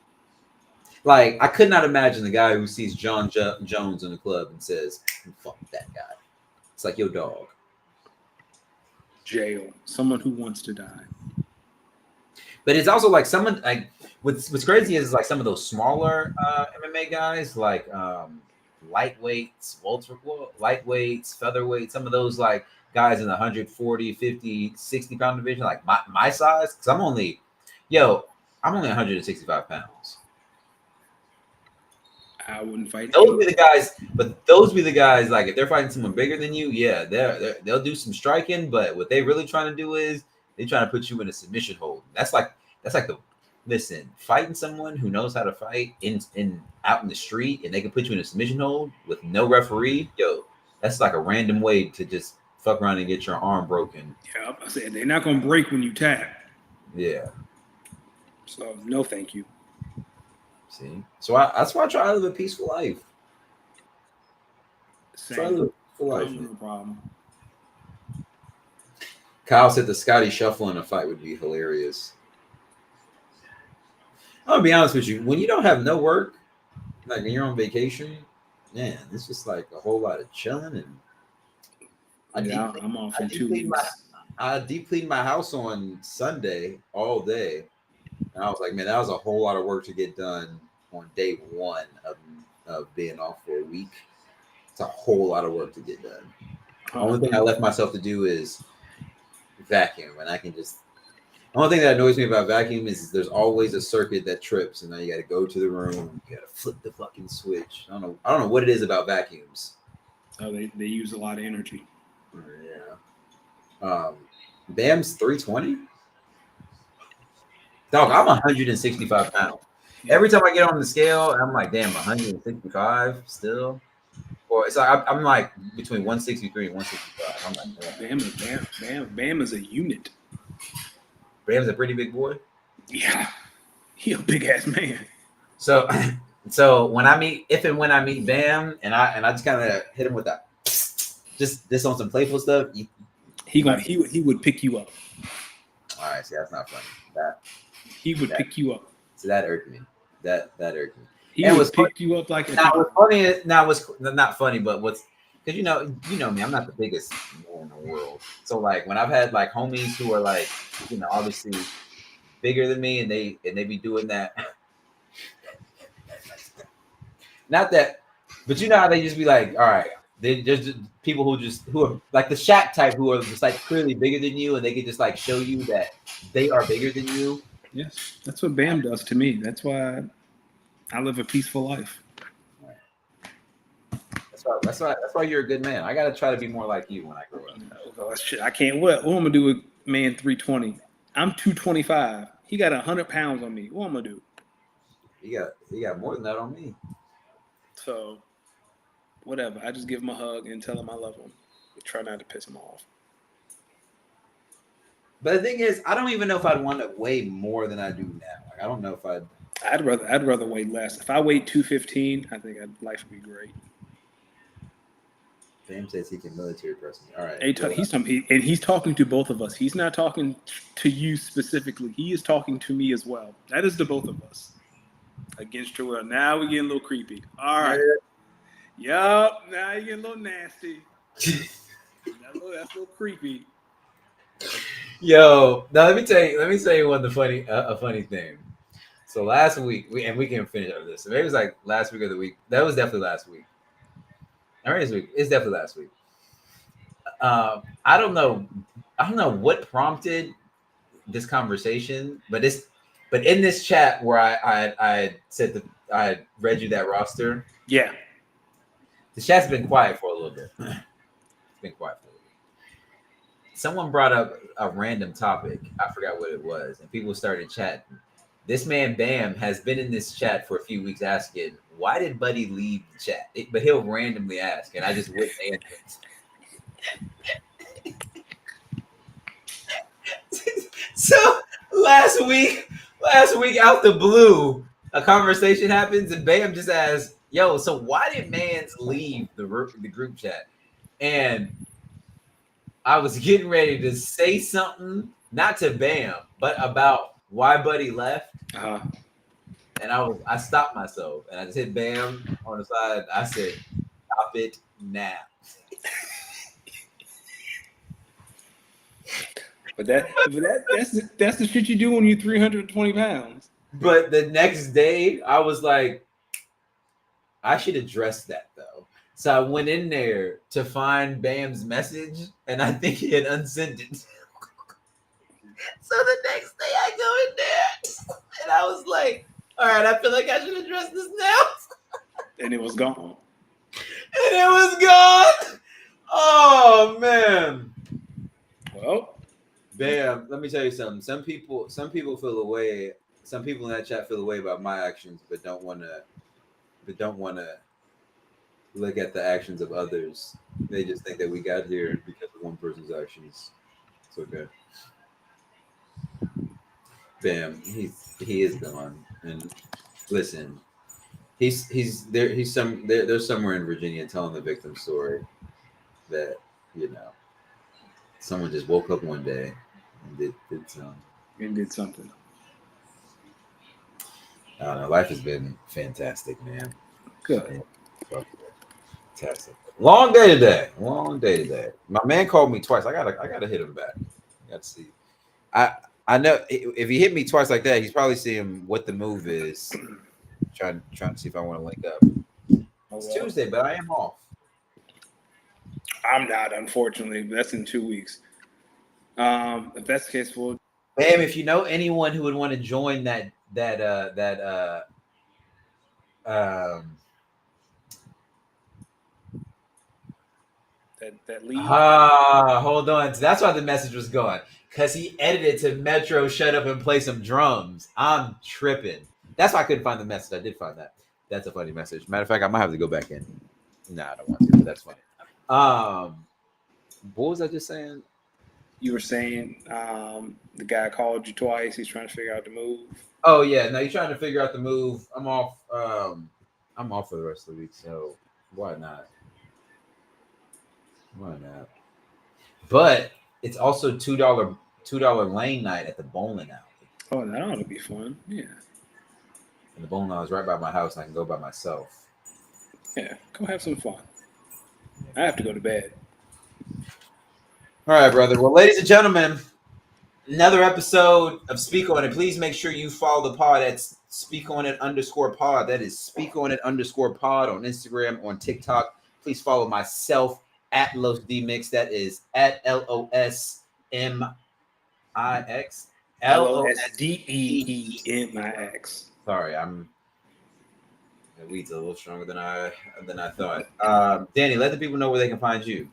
Like, I could not imagine the guy who sees John Jones in the club and says, fuck that guy. It's like, yo, dog. Jail. Someone who wants to die. But it's also like someone, like, what's crazy is like some of those smaller MMA guys, like lightweights, lightweights, featherweights, some of those like guys in the 140, 50, 60 pound division, like my size, because I'm only 165 pounds. I wouldn't fight. Those be the guys, but those be the guys. Like if they're fighting someone bigger than you, yeah, they'll do some striking. But what they really trying to do is they trying to put you in a submission hold. That's like fighting someone who knows how to fight in out in the street, and they can put you in a submission hold with no referee. Yo, that's like a random way to just fuck around and get your arm broken. Yeah, I said they're not gonna break when you tap. Yeah. So no, thank you. See, so that's why I try to live a peaceful life. Same. Try to live a peaceful life. No problem. Kyle said the Scotty Shuffle in a fight would be hilarious. I'm gonna be honest with you. When you don't have no work, like when you're on vacation, man, it's just like a whole lot of chilling. And I'm off in 2 weeks. I deep cleaned my house on Sunday all day. And I was like, man, that was a whole lot of work to get done on day one of being off for a week. It's a whole lot of work to get done. The only thing I left myself to do is vacuum, and I can just. The only thing that annoys me about vacuum is there's always a circuit that trips, and now you got to go to the room, you got to flip the fucking switch. I don't know what it is about vacuums. Oh, they use a lot of energy. Yeah. Bam's 320. Dog, I'm 165 pounds. Every time I get on the scale, I'm like, damn, 165 still. Or it's like I'm like between 163 and 165. I'm like, Bam is a unit. Bam's a pretty big boy. Yeah, he a big ass man. So when I meet Bam, and I just kind of hit him with that, just this on some playful stuff. He would pick you up. All right, see, that's not funny. He would pick you up. So that irked me. That irked me. He would pick you up like a. Now what's funny? Now what's not funny, but what's because you know me, I'm not the biggest man in the world. So like when I've had like homies who are like obviously bigger than me, and they be doing that. Not that, but you know how they just be like, all right, they just people who are like the Shaq type who are just like clearly bigger than you, and they can just like show you that they are bigger than you. Yes, that's what Bam does to me. That's why I live a peaceful life. That's why you're a good man. I gotta try to be more like you when I grow up. Oh, shit, I can't. What I'm gonna do with man 320? I'm 225. He got 100 pounds on me. What I'm gonna do? He got more than that on me. So, whatever. I just give him a hug and tell him I love him. Try not to piss him off. But the thing is, I don't even know if I'd want to weigh more than I do now. Like, I don't know if I'd rather weigh less. If I weighed 215, I think life would be great. Sam says he can military press me. All right. He's talking to both of us. He's not talking to you specifically. He is talking to me as well. That is the both of us. Against your will. Now we're getting a little creepy. All right. Yup. Now you're getting a little nasty. That's a little creepy. Yo, now let me tell you a funny thing. So last week, we can finish up this. So maybe it was like last week or the week. That was definitely last week. All right, this week. It's definitely last week. I don't know what prompted this conversation, but in this chat where I said that I read you that roster. Yeah. The chat's been quiet for a little bit. It's been quiet for a little bit. Someone brought up a random topic. I forgot what it was, and people started chatting. This man Bam has been in this chat for a few weeks asking, why did Buddy leave the chat? But he'll randomly ask, and I just wouldn't answer. So last week out the blue, a conversation happens, and Bam just asks, yo, so why did Mans leave the group chat? And I was getting ready to say something, not to Bam, but about why Buddy left. Uh-huh. And I stopped myself, and I just hit Bam on the side. I said, stop it now. But that's the shit you do when you're 320 pounds. But the next day, I was like, I should address that though. So I went in there to find Bam's message, and I think he had unsent it. So the next day I go in there, and I was like, all right, I feel like I should address this now. And it was gone. And it was gone. Oh man. Well, Bam, let me tell you something. Some people feel away. Some people in that chat feel away about my actions, but don't want to look at the actions of others. They just think that we got here because of one person's actions. It's okay. Bam, he is gone. And listen, he's there. There's somewhere in Virginia telling the victim story that someone just woke up one day and did something. I don't know. Life has been fantastic, man. Good. Fantastic. Long day today. My man called me twice. I gotta hit him back. I got to see. I know if he hit me twice like that, he's probably seeing what the move is. Trying to see if I want to link up. It's Tuesday, but I am off. I'm not, unfortunately. That's in 2 weeks. If that's the case, we'll. Bam, if you know anyone who would want to join that lead. Hold on. That's why the message was going. Because he edited to Metro shut up and play some drums. I'm tripping. That's why I couldn't find the message. I did find that. That's a funny message. Matter of fact, I might have to go back in. Nah, I don't want to, but that's funny. What was I just saying? You were saying the guy called you twice. He's trying to figure out the move. Oh yeah, no, you're trying to figure out the move. I'm off. I'm off for the rest of the week, so why not? But it's also $2 lane night at the bowling alley. Oh, that ought to be fun. Yeah. And the bowling alley is right by my house, and I can go by myself. Yeah, go have some fun. I have to go to bed. All right, brother. Well, ladies and gentlemen, another episode of Speak On It. Please make sure you follow the pod at @SpeakOnIt_pod. That is SpeakOnIt_pod on Instagram, on TikTok. Please follow myself at Los D Mix. That is at LOSMIX. LOSDEEMIX. Sorry, the weed's a little stronger than I thought. Danny, let the people know where they can find you.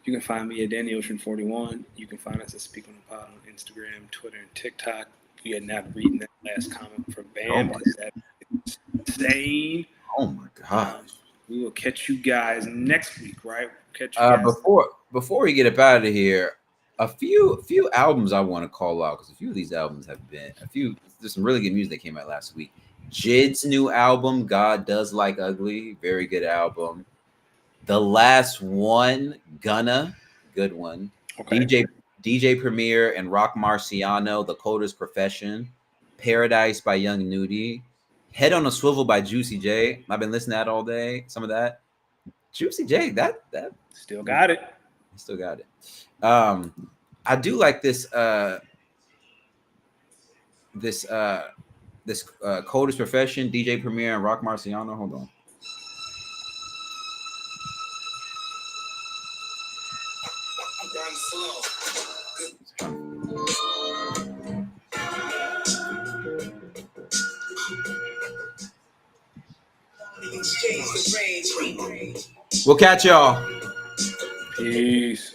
You can find me at DannyOcean41. You can find us at Speak on the Pod on Instagram, Twitter, and TikTok. You had not reading that last comment from Bam. That's insane. Oh my gosh. We will catch you guys next week, right? Catch you guys. Before we get up out of here, a few albums I want to call out, because a few of these albums have been there's some really good music that came out last week. Jid's new album, God Does Like Ugly, very good album. The Last One, Gunna, good one. Okay. DJ Premier and Rock Marciano, The Coldest Profession. Paradise by Young Nudie. Head on a Swivel by Juicy J. I've been listening to that all day. Some of that. Juicy J, that still got it. Still got it. I do like this Coldest Profession, DJ Premier and Rock Marciano. Hold on. We'll catch y'all. Peace.